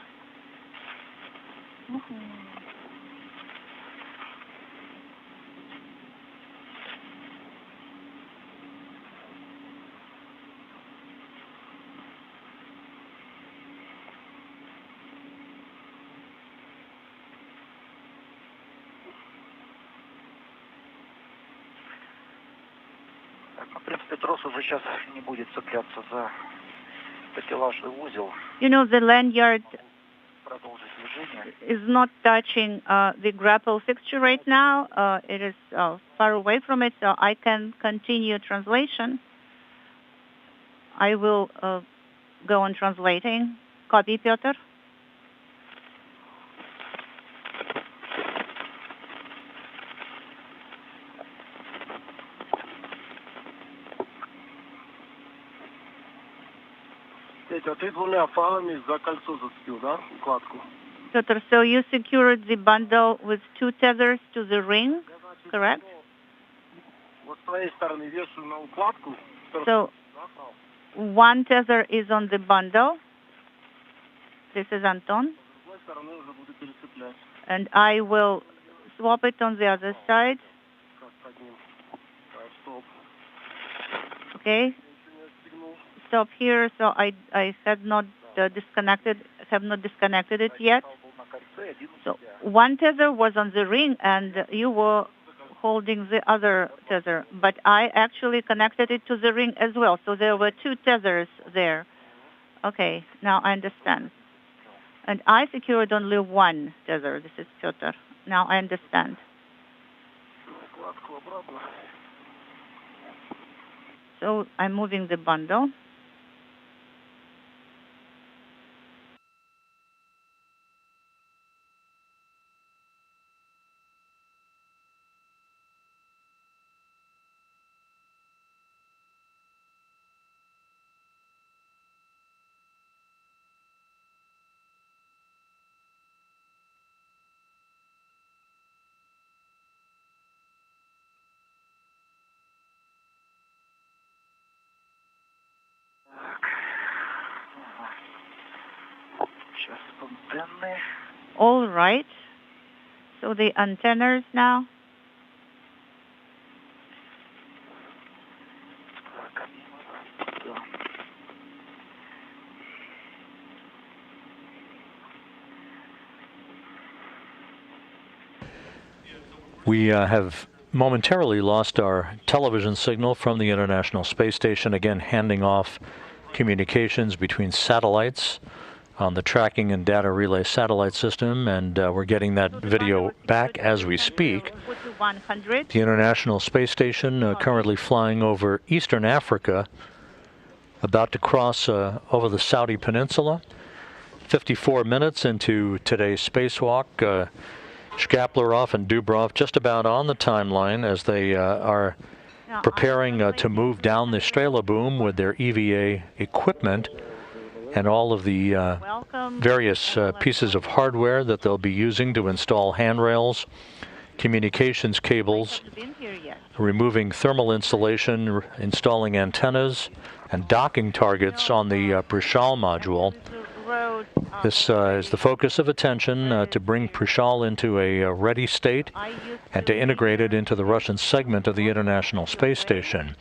В принципе, трос уже сейчас не будет цепляться за такелажный узел. The lanyard Продолжить движение. is not touching the grapple fixture right now. It is far away from it, so I can continue translation. I will go on translating. Copy, Pyotr. Петя, ты двумя фалами за кольцо зацепил, да, укладку? Pyotr, so you secured the bundle with 2 tethers to the ring, correct? Вот с твоей стороны вешаю на укладку. So 1 tether is on the bundle. This is Anton. С другой стороны уже буду перецеплять. And I will swap it on the other side. Как под ним. Так, стоп. Okay. Ничего не отстегнул. Stop here. So I have not disconnected it yet. Был на кольце, один у So тебя. 1 tether was on the ring, and you were holding the other tether. But I actually connected it to the ring as well. So there were 2 tethers there. Okay, now I understand. And I secured only 1 tether. This is Pyotr. Now I understand. Укладку обратно. So I'm moving the bundle. All right. So the antennas now. We have momentarily lost our television signal from the International Space Station, again handing off communications between satellites on the tracking and data relay satellite system, and we're getting that video back as we speak. The International Space Station currently flying over eastern Africa, about to cross over the Saudi Peninsula. 54 minutes into today's spacewalk. Shkaplerov and Dubrov just about on the timeline as they are preparing to move down the Strela boom with their EVA equipment and all of the various pieces of hardware that they'll be using to install handrails, communications cables, removing thermal insulation, installing antennas, and docking targets on the Prishal module. This is the focus of attention to bring Prishal into a ready state and to integrate it into the Russian segment of the International Space Station.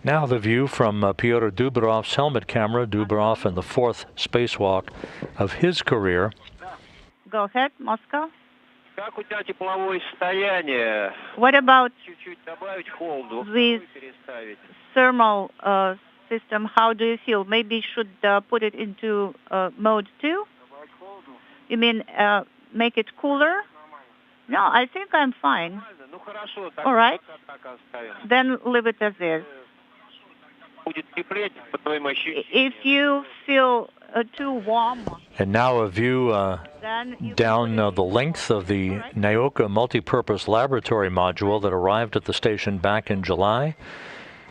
Now the view from Pyotr Dubrov's helmet camera, Dubrov and the fourth spacewalk of his career. Go ahead, Moscow. What about the thermal system? How do you feel? Maybe should put it into mode 2? You mean make it cooler? No, I think I'm fine. All right. Then leave it as is. If you feel too warm. And now a view down the length of the Naoka multipurpose laboratory module that arrived at the station back in July.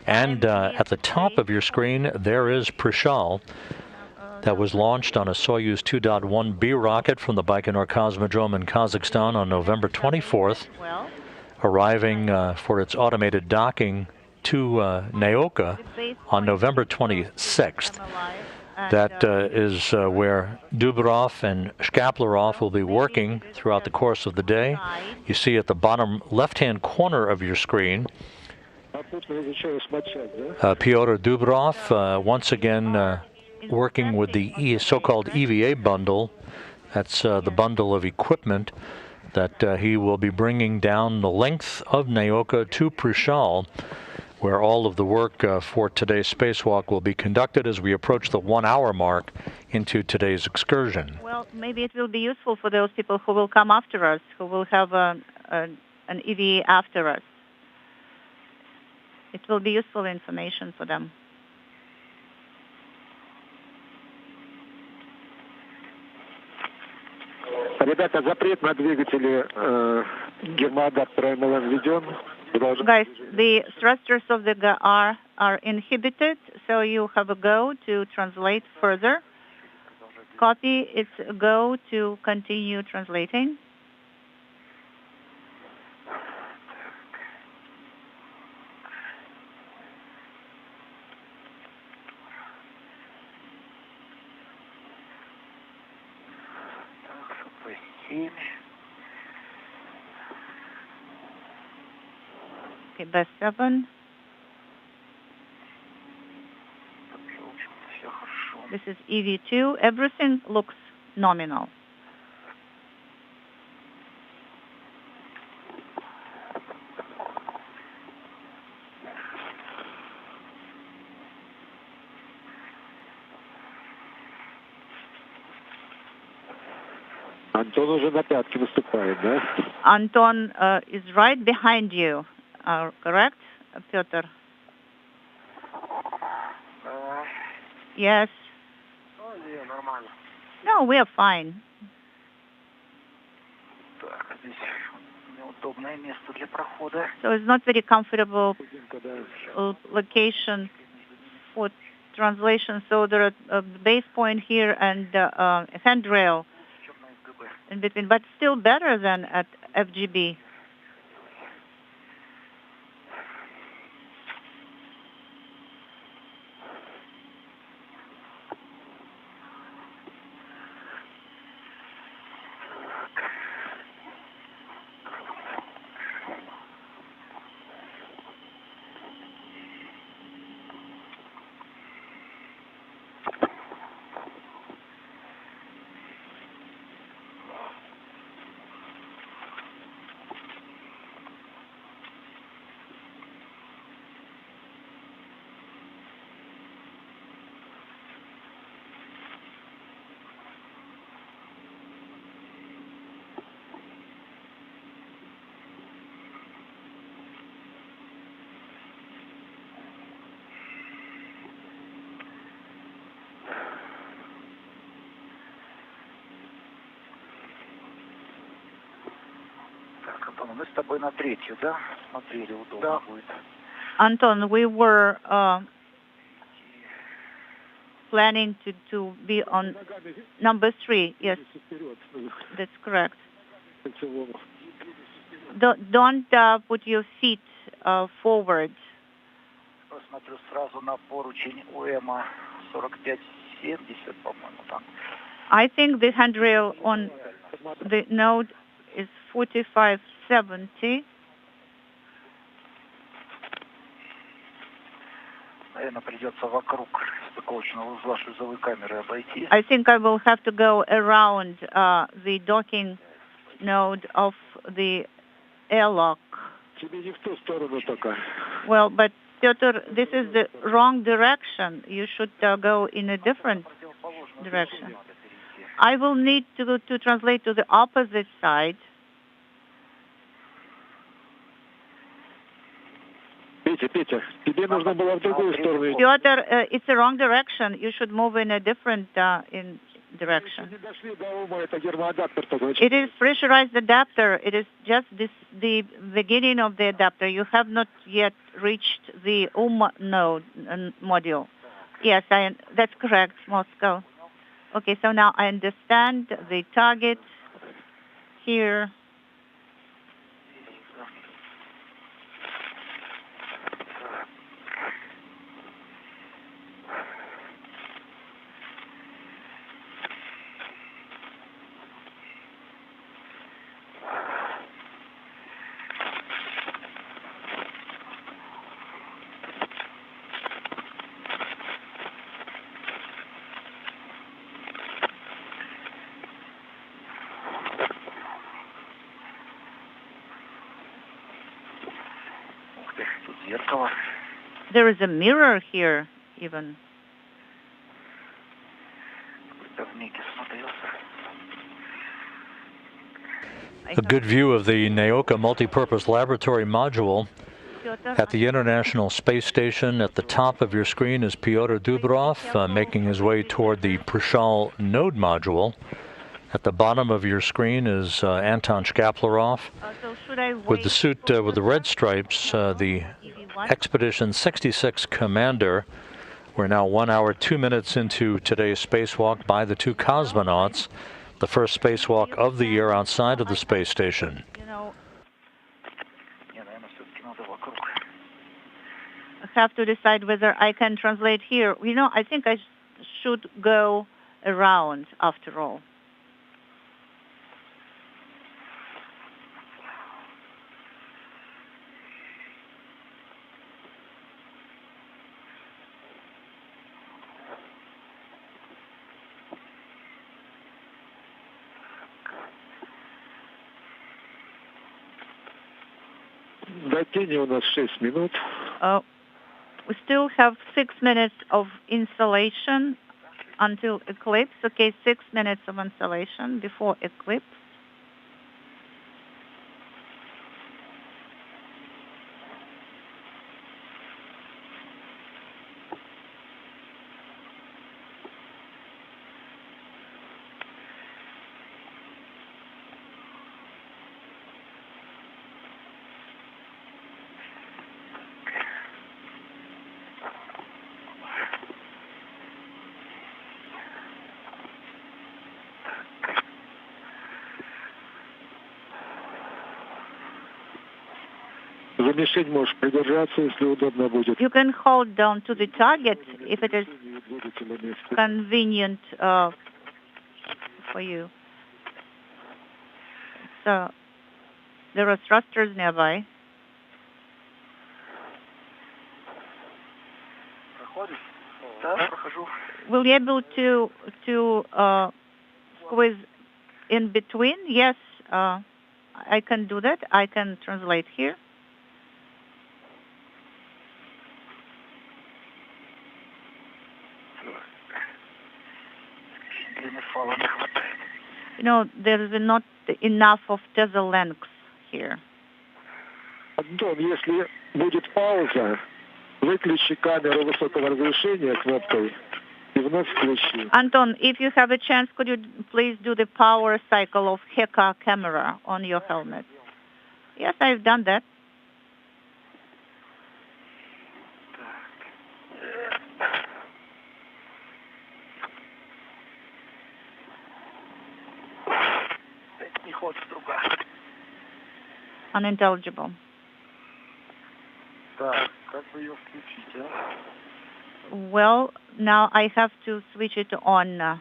And at the top of your screen, there is Prishal that was launched on a Soyuz 2.1B rocket from the Baikonur Cosmodrome in Kazakhstan on November 24th, arriving for its automated docking to Naoka on November 26th. That is where Dubrov and Shkaplerov will be working throughout the course of the day. You see at the bottom left-hand corner of your screen, Pyotr Dubrov once again working with the so-called EVA bundle. That's the bundle of equipment that he will be bringing down the length of Naoka to Prishal, where all of the work for today's spacewalk will be conducted as we approach the 1-hour mark into today's excursion. Well, maybe it will be useful for those people who will come after us, who will have an EVA after us. It will be useful information for them. Ребята, запрет на двигатели гермоадаптера МЛМ введен. Guys, the thrusters of the GAR are inhibited, so you have a go to translate further. Copy, it's a go to continue translating. Okay, best 7. This is EV2. Everything looks nominal. Антон уже на пятки наступает, да? Anton is right behind you, correct, Pyotr? Yes. No, we are fine. So it's not very comfortable location for translation. So there are a base point here and a handrail in between, but still better than at FGB. Антон, мы с тобой на третью, да? Смотрели, удобно будет. Anton, we were planning to be on number 3. Yes, that's correct. Don't put your feet forward. Посмотрю сразу на поручень УЭМа 4570, по-моему, там. I think the handrail on the node is 4570. Наверное, придется вокруг стыковочного узла шлюзовой камеры обойти. I think I will have to go around the docking node of the airlock. Well, but Pyotr, this is the wrong direction. You should go in a different direction. I will need to translate to the opposite side. Петя, тебе нужно было в другую сторону. Pyotr, it's the wrong direction. You should move in a different direction. It is pressurized adapter. It is just the beginning of the adapter. You have not yet reached the node module. Yes, that's correct, Moscow. Okay, so now I understand the target here. There is a mirror here, even. A good view of the Naoka multipurpose laboratory module at the International Space Station. At the top of your screen is Pyotr Dubrov making his way toward the Prishal node module. At the bottom of your screen is Anton Shkaplerov with the suit with the red stripes, the Expedition 66 commander. We're now 1 hour, 2 minutes into today's spacewalk by the two cosmonauts, the first spacewalk of the year outside of the space station. I have to decide whether I can translate here. I think I should go around after all. We still have 6 minutes of installation until eclipse. Okay, 6 minutes of installation before eclipse. You can hold down to the target if it is convenient for you. So there are thrusters nearby. Will you be able to squeeze in between? Yes, I can do that. I can translate here. There is not enough of tether length here. Антон, если будет пауза, выключи камеру высокого разрешения кнопкой и вновь включи. Anton, if you have a chance, could you please do the power cycle of HECA camera on your helmet? Yes, I've done that. Unintelligible. Well, now I have to switch it on.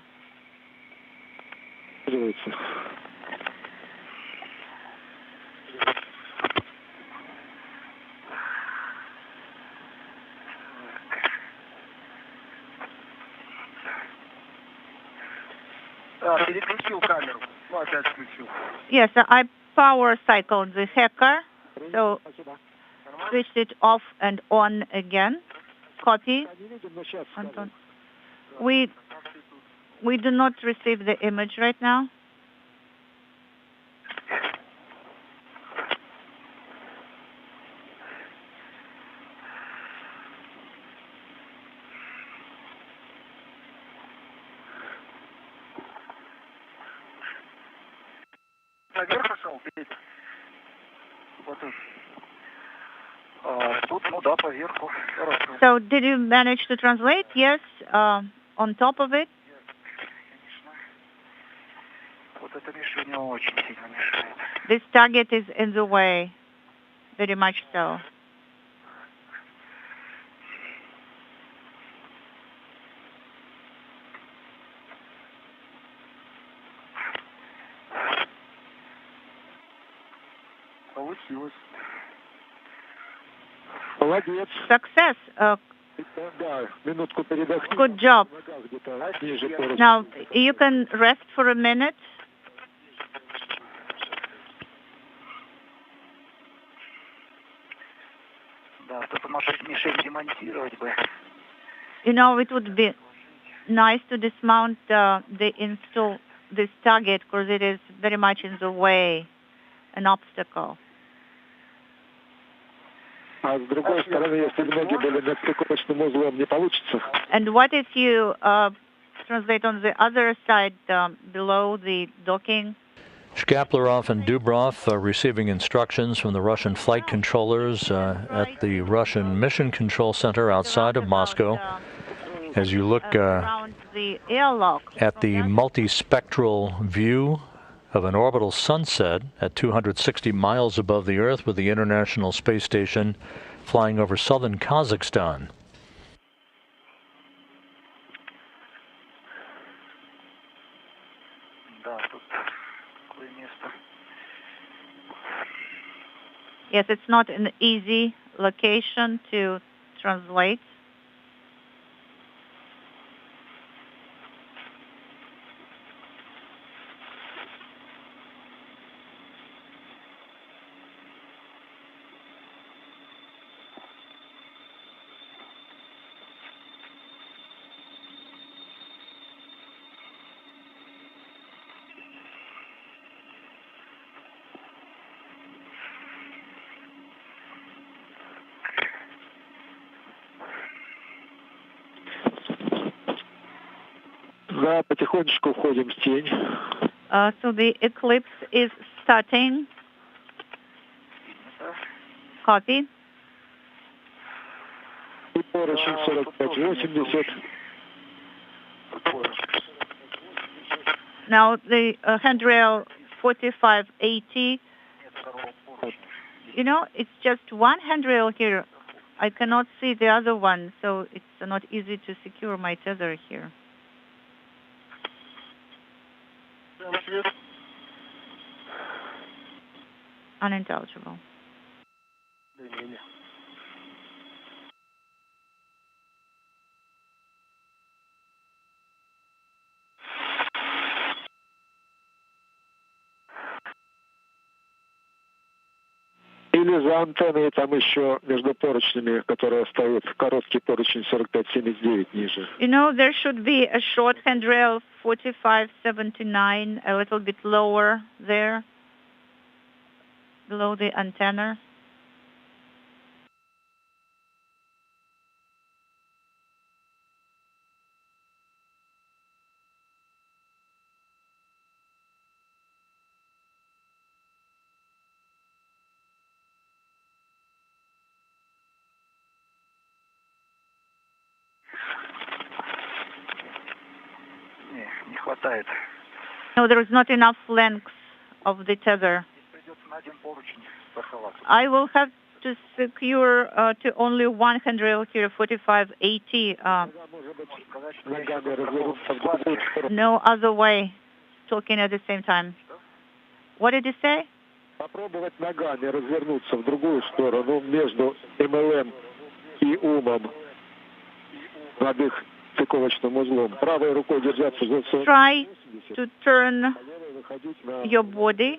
Yes, I power cycled the hacker, so switched it off and on again. Copy. Anton. We do not receive the image right now. So did you manage to translate? Yes, on top of it? This target is in the way, very much so. Success. Good job. Now, you can rest for a minute. You know, it would be nice to dismount this target because it is very much in the way, an obstacle. And what if you translate on the other side below the docking? Shkaplerov and Dubrov are receiving instructions from the Russian flight controllers at the Russian Mission Control Center outside of Moscow. As you look around the airlock, at the multispectral view of an orbital sunset at 260 miles above the Earth with the International Space Station flying over southern Kazakhstan. Yes, it's not an easy location to translate. Потихонечку входим в тень. So the eclipse is starting. Copy. Поручень 45-80. Now the handrail 4580. You know, it's just one handrail here. I cannot see the other one, so it's not easy to secure my tether here. Unintelligible. Или за антенной там еще между поручнями, которые стоят, короткий поручень 45-79 ниже. You know, there should be a short handrail 4579, a little bit lower there, below the antenna. хватает. No, there is not enough length of the tether. Придется на один поручень страховаться. I will have to secure to only one handrail here, 4580. Ногами развернуться в другую сторону. No other way, talking at the same time. What did you say? Попробовать ногами развернуться в другую сторону между МЛМ и УМом над их стыковочным узлом. Правой рукой держаться за Try to turn your body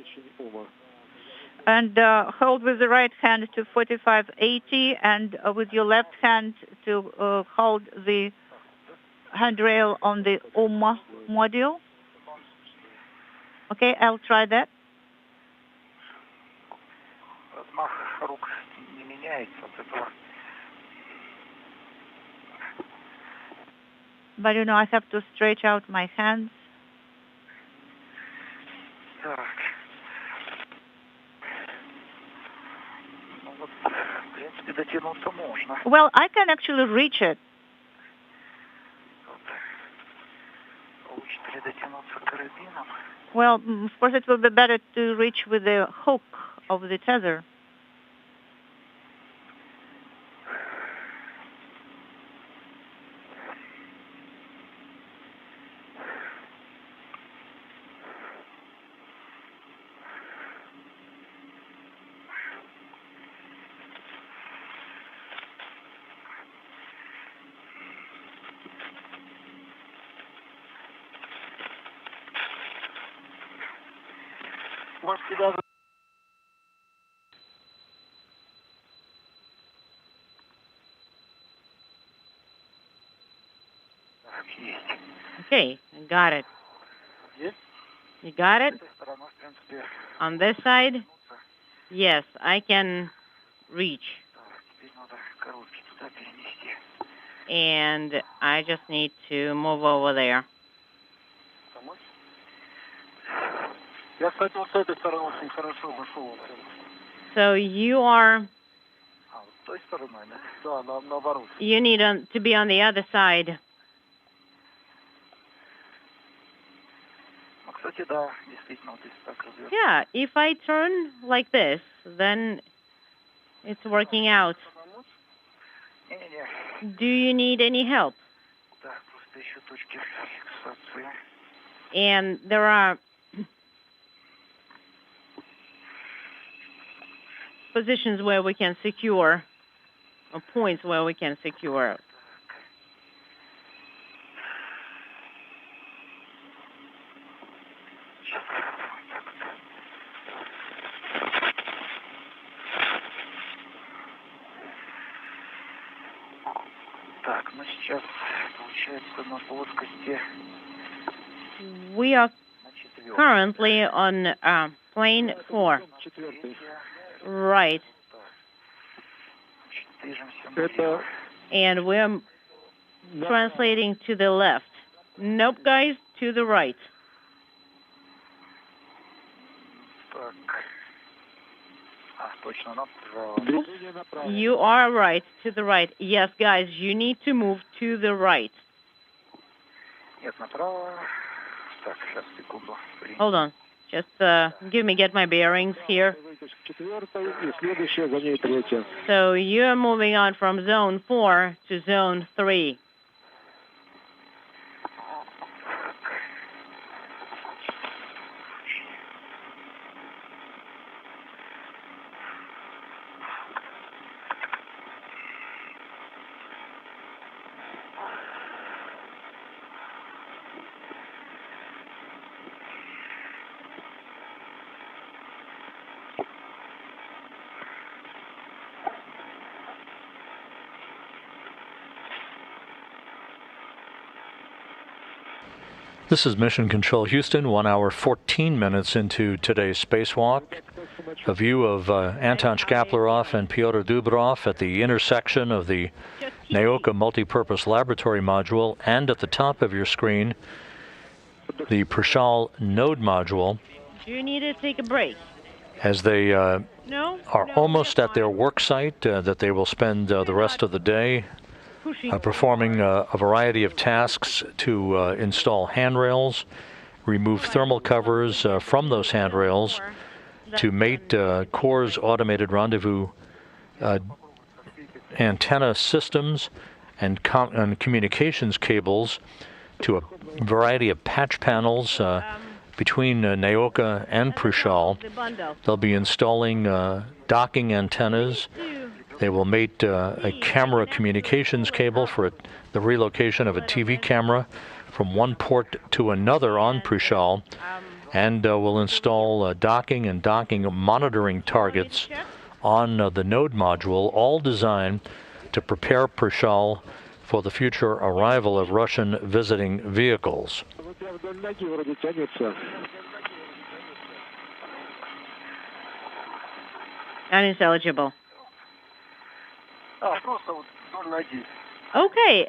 and hold with the right hand to 4580 and with your left hand to hold the handrail on the module. Okay, I'll try that. Размах рук не меняется от этого. But you know, I have to stretch out my hands. Так. Ну вот, в принципе, дотянуться можно. Well, I can actually reach it. Вот. Получится ли дотянуться карабином? Well, of course, it will be better to reach with the hook of the tether. Может, сюда... Так, есть. Okay, I got it. Есть? You got С it? этой стороны, в принципе, On this side? Yes, I can reach. так, теперь надо коробки туда перенести. And I just need to move over there. Помочь? Я, кстати, вот с этой стороны очень хорошо вошел. So you are, А, вот с той стороной, да? Да, наоборот. you need to be on the other side. Ну, кстати, да, действительно, вот если так развернуть. Yeah, if I turn like this, then it's working out. Не-не-не, Do you need any help? да, просто еще точки фиксации. And there are positions where we can secure, or points where we can secure. Так, ну сейчас, получается, на плоскости We are на четвертом. currently on plane 4. Четвертый. Right. Движемся Это налево. And we're translating to the left. Nope, guys, to the right. Так. А, точно, направо. движение направо. You are right, to the right. Yes, guys, you need to move to the right. Нет, направо. Так, сейчас, секунду. Hold on. Just get my bearings here. Вытяжка четвертая и следующая за ней третья. So you're moving on from zone 4 to zone 3. This is Mission Control Houston, 1 hour 14 minutes into today's spacewalk. A view of Anton Shkaplerov and Pyotr Dubrov at the intersection of the Naoka Multipurpose Laboratory Module and at the top of your screen, the Prishal Node Module. Do you need to take a break? As they No? are almost at their work site that they will spend the rest of the day performing a variety of tasks to install handrails, remove thermal covers from those handrails, to mate CORE's automated rendezvous antenna systems and communications cables to a variety of patch panels between Naoka and Prushal. They'll be installing docking antennas. They will mate a camera communications cable for the relocation of a TV camera from one port to another on Prushal, and will install docking and docking monitoring targets on the node module, all designed to prepare Prushal for the future arrival of Russian visiting vehicles. Unintelligible. Okay.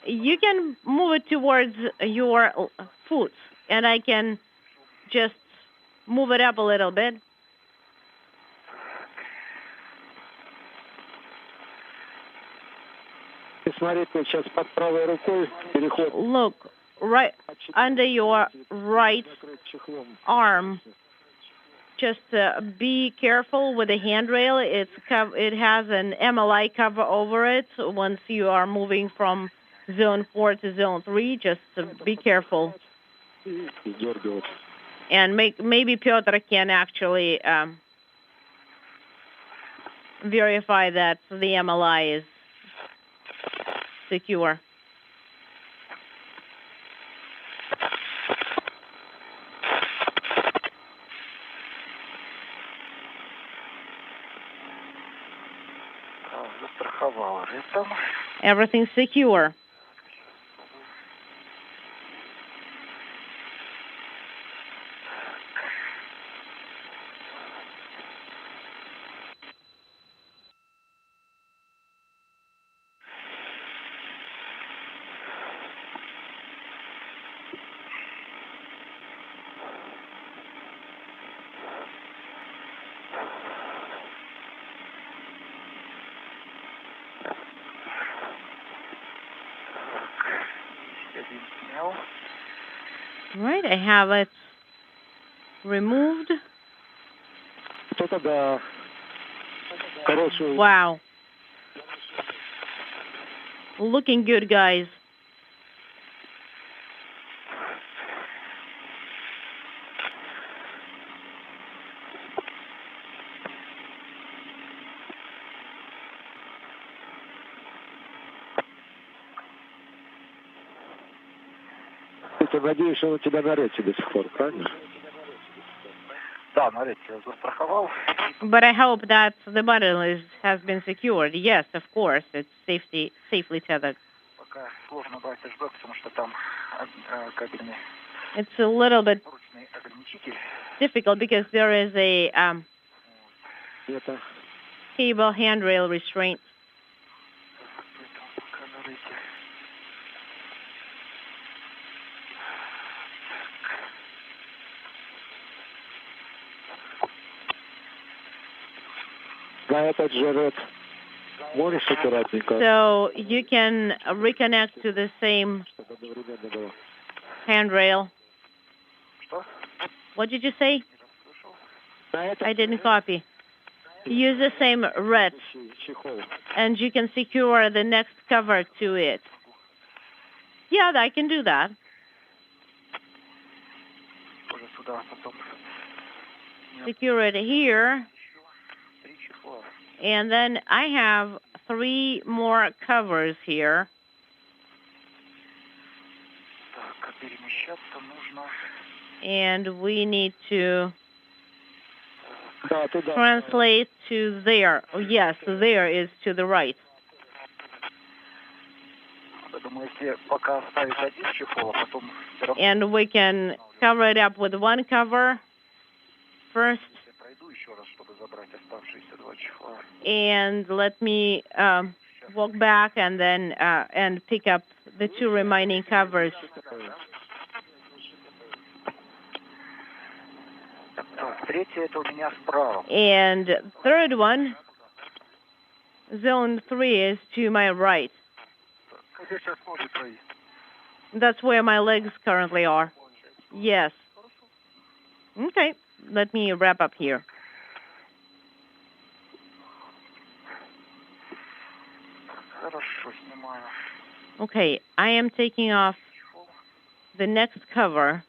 You can move it towards your foot, and I can just move it up a little bit. Look, right under your right arm. Just be careful with the handrail. It has an MLI cover over it. Once you are moving from Zone 4 to Zone 3, just be careful. And maybe Piotr can actually verify that the MLI is secure. Everything's secure. Right, I have it removed. Wow. Looking good, guys. Надеюсь, он у тебя на рете до сих пор, правильно? Да, на рете я застраховал. But I hope that the bundle has been secured. Yes, of course, it's safely tethered. Пока сложно брать HBAC, потому что там кабельный. It's a little bit difficult because there is a cable handrail restraint. So you can reconnect to the same handrail. What did you say? I didn't copy. Use the same red, and you can secure the next cover to it. Yeah, I can do that. Secure it here. And then I have 3 more covers here. And we need to translate to there. Oh, yes, there is to the right. And we can cover it up with one cover first. And let me walk back and then and pick up the 2 remaining covers. And third one, Zone 3 is to my right. That's where my legs currently are. Yes. Okay, let me wrap up here. Okay, I am taking off the next cover.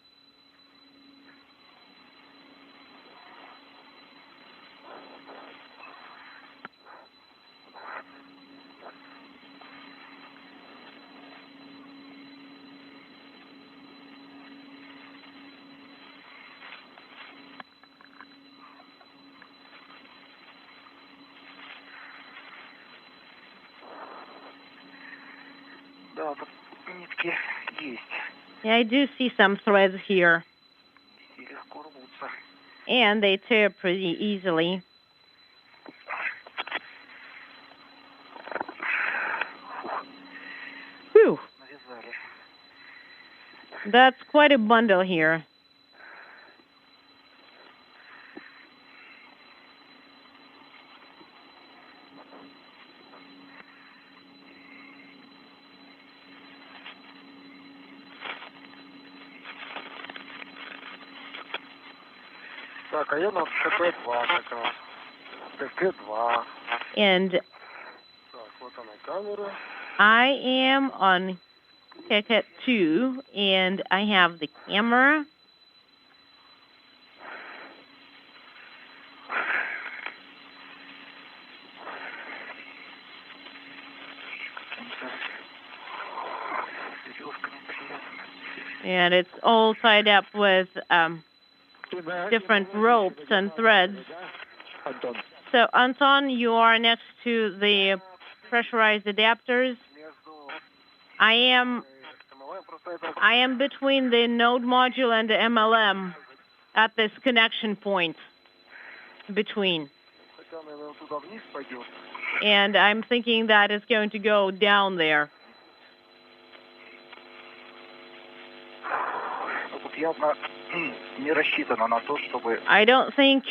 Yeah, I do see some threads here. And they tear pretty easily. Whew. That's quite a bundle here. And I am on Cat 2, and I have the camera. And it's all tied up with different ropes and threads. So, Anton, you are next to the pressurized adapters. I am between the node module and the MLM at this connection point between. And I'm thinking that it's going to go down there. I don't think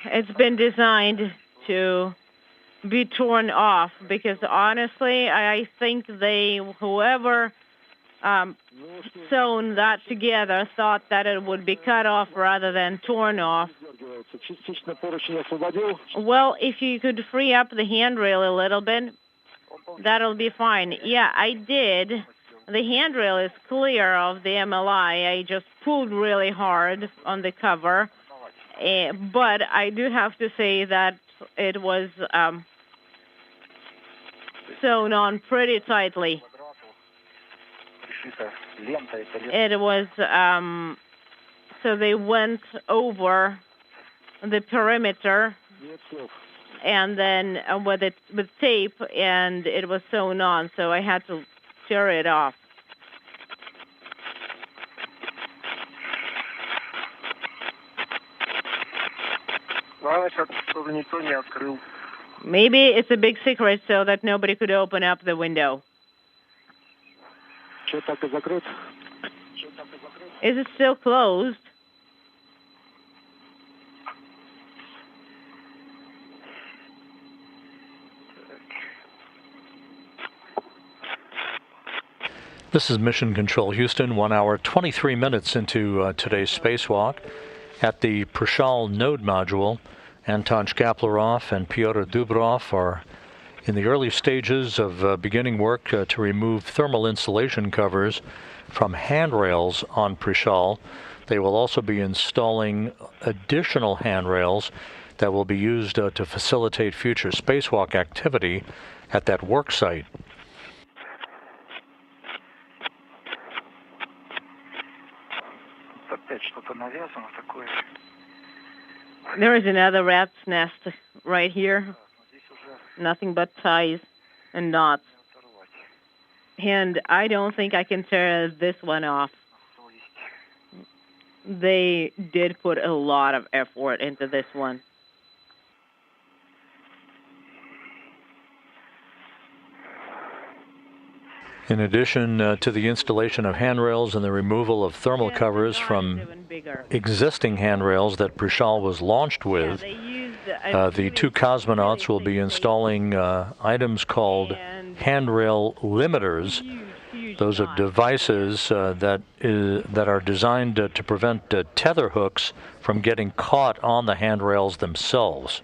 it's been designed to be torn off, because honestly, I think whoever sewn that together thought that it would be cut off rather than torn off. Well, if you could free up the handrail a little bit, that'll be fine. Yeah, I did. The handrail is clear of the MLI. I just pulled really hard on the cover. But I do have to say that it was sewn on pretty tightly. It was, so they went over the perimeter and then with tape, and it was sewn on, so I had to tear it off. Maybe it's a big secret so that nobody could open up the window. Is it still closed? This is Mission Control Houston, 1 hour, 23 minutes into today's spacewalk. At the Prishal node module, Anton Shkaplerov and Pyotr Dubrov are in the early stages of beginning work to remove thermal insulation covers from handrails on Prishal. They will also be installing additional handrails that will be used to facilitate future spacewalk activity at that work site. There is another rat's nest right here. Nothing but ties and knots. And I don't think I can tear this one off. They did put a lot of effort into this one. In addition to the installation of handrails and the removal of thermal covers from existing handrails that Prishal was launched with, they used The two cosmonauts will be installing items called handrail limiters. Those are devices that are designed to prevent tether hooks from getting caught on the handrails themselves.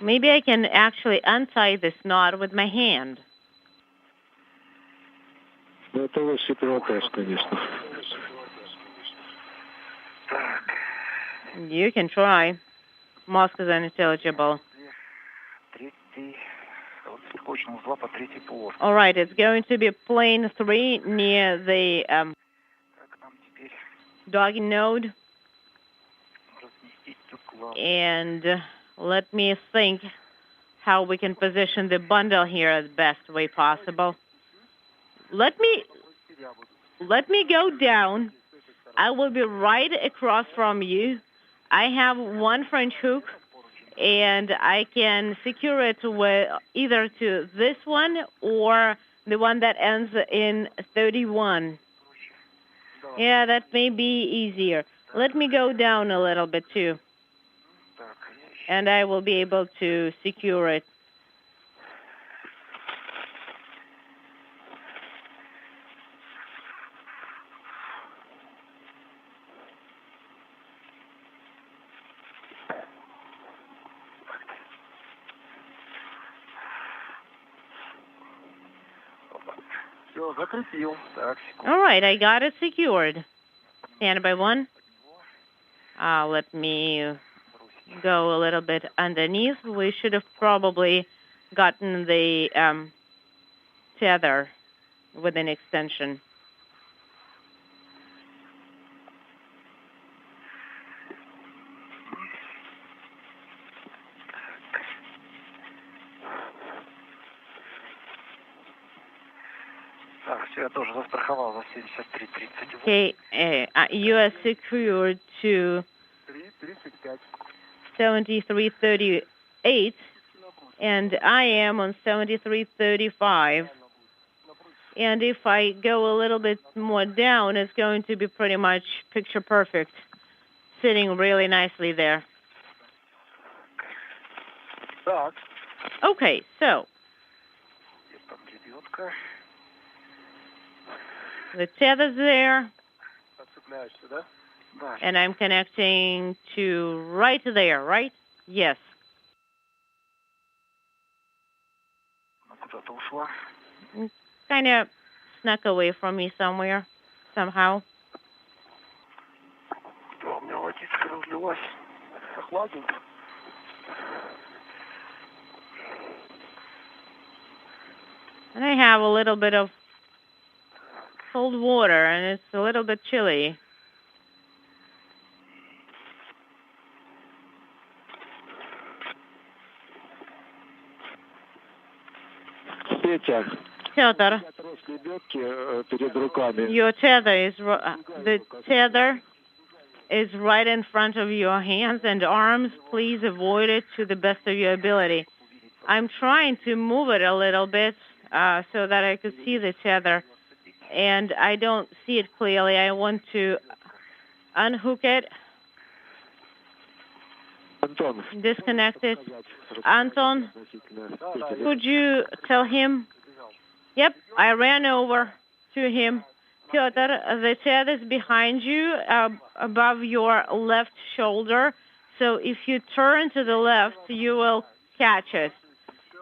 Maybe I can actually untie this knot with my hand. You can try. Mosque is unintelligible. All right, it's going to be plane 3 near the dogging node. And let me think how we can position the bundle here the best way possible. Let me go down. I will be right across from you. I have one French hook, and I can secure it with either to this one or the one that ends in 31. Yeah, that may be easier. Let me go down a little bit too, and I will be able to secure it. All right, I got it secured. Stand by 1. Let me go a little bit underneath. We should have probably gotten the tether with an extension. Okay, you are secured to 7338, and I am on 7335. And if I go a little bit more down, it's going to be pretty much picture perfect, sitting really nicely there. Okay, so the tether's there, and I'm connecting to right there, right? Yes. Kind of snuck away from me somewhere, somehow. And I have a little bit of cold water, and it's a little bit chilly. Piotr, your tether is the tether is right in front of your hands and arms. Please avoid it to the best of your ability. I'm trying to move it a little bit so that I could see the tether, and I don't see it clearly. I want to unhook it. Disconnect it. Anton, could you tell him? Yep, I ran over to him. Piotr, the tether is behind you, above your left shoulder. So if you turn to the left, you will catch it.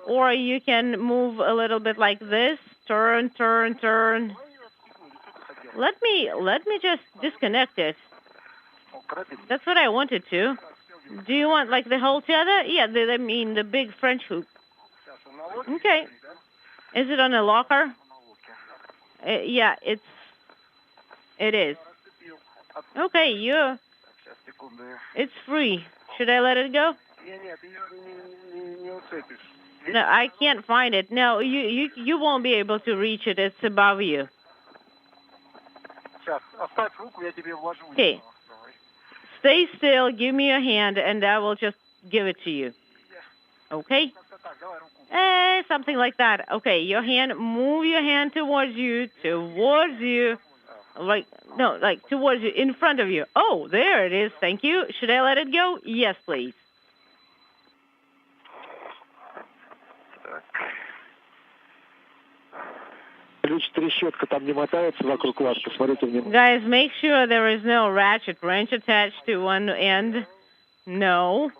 Or you can move a little bit like this. Turn, turn, turn. Let me just disconnect it. That's what I wanted to. Do you want like the whole tether? Yeah, I mean the big French hook. Okay. Is it on a locker? Yeah, it is. Okay, it's free. Should I let it go? No, I can't find it. No, you won't be able to reach it. It's above you. Okay. stay still, give me your hand, and I will just give it to you. Okay? Something like that. Okay, your hand, move your hand towards you, like towards you, in front of you. Oh, there it is. Thank you. Should I let it go? Yes, please. Guys, make sure there is no ratchet wrench attached to one end. No.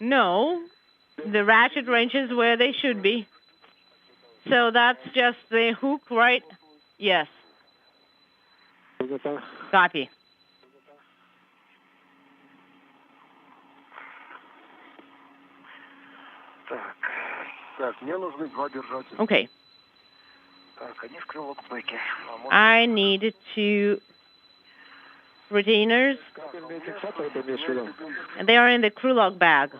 The ratchet wrench is where they should be. So that's just the hook, right? Yes. Copy. Okay. I need 2 retainers. And they are in the crew log bag.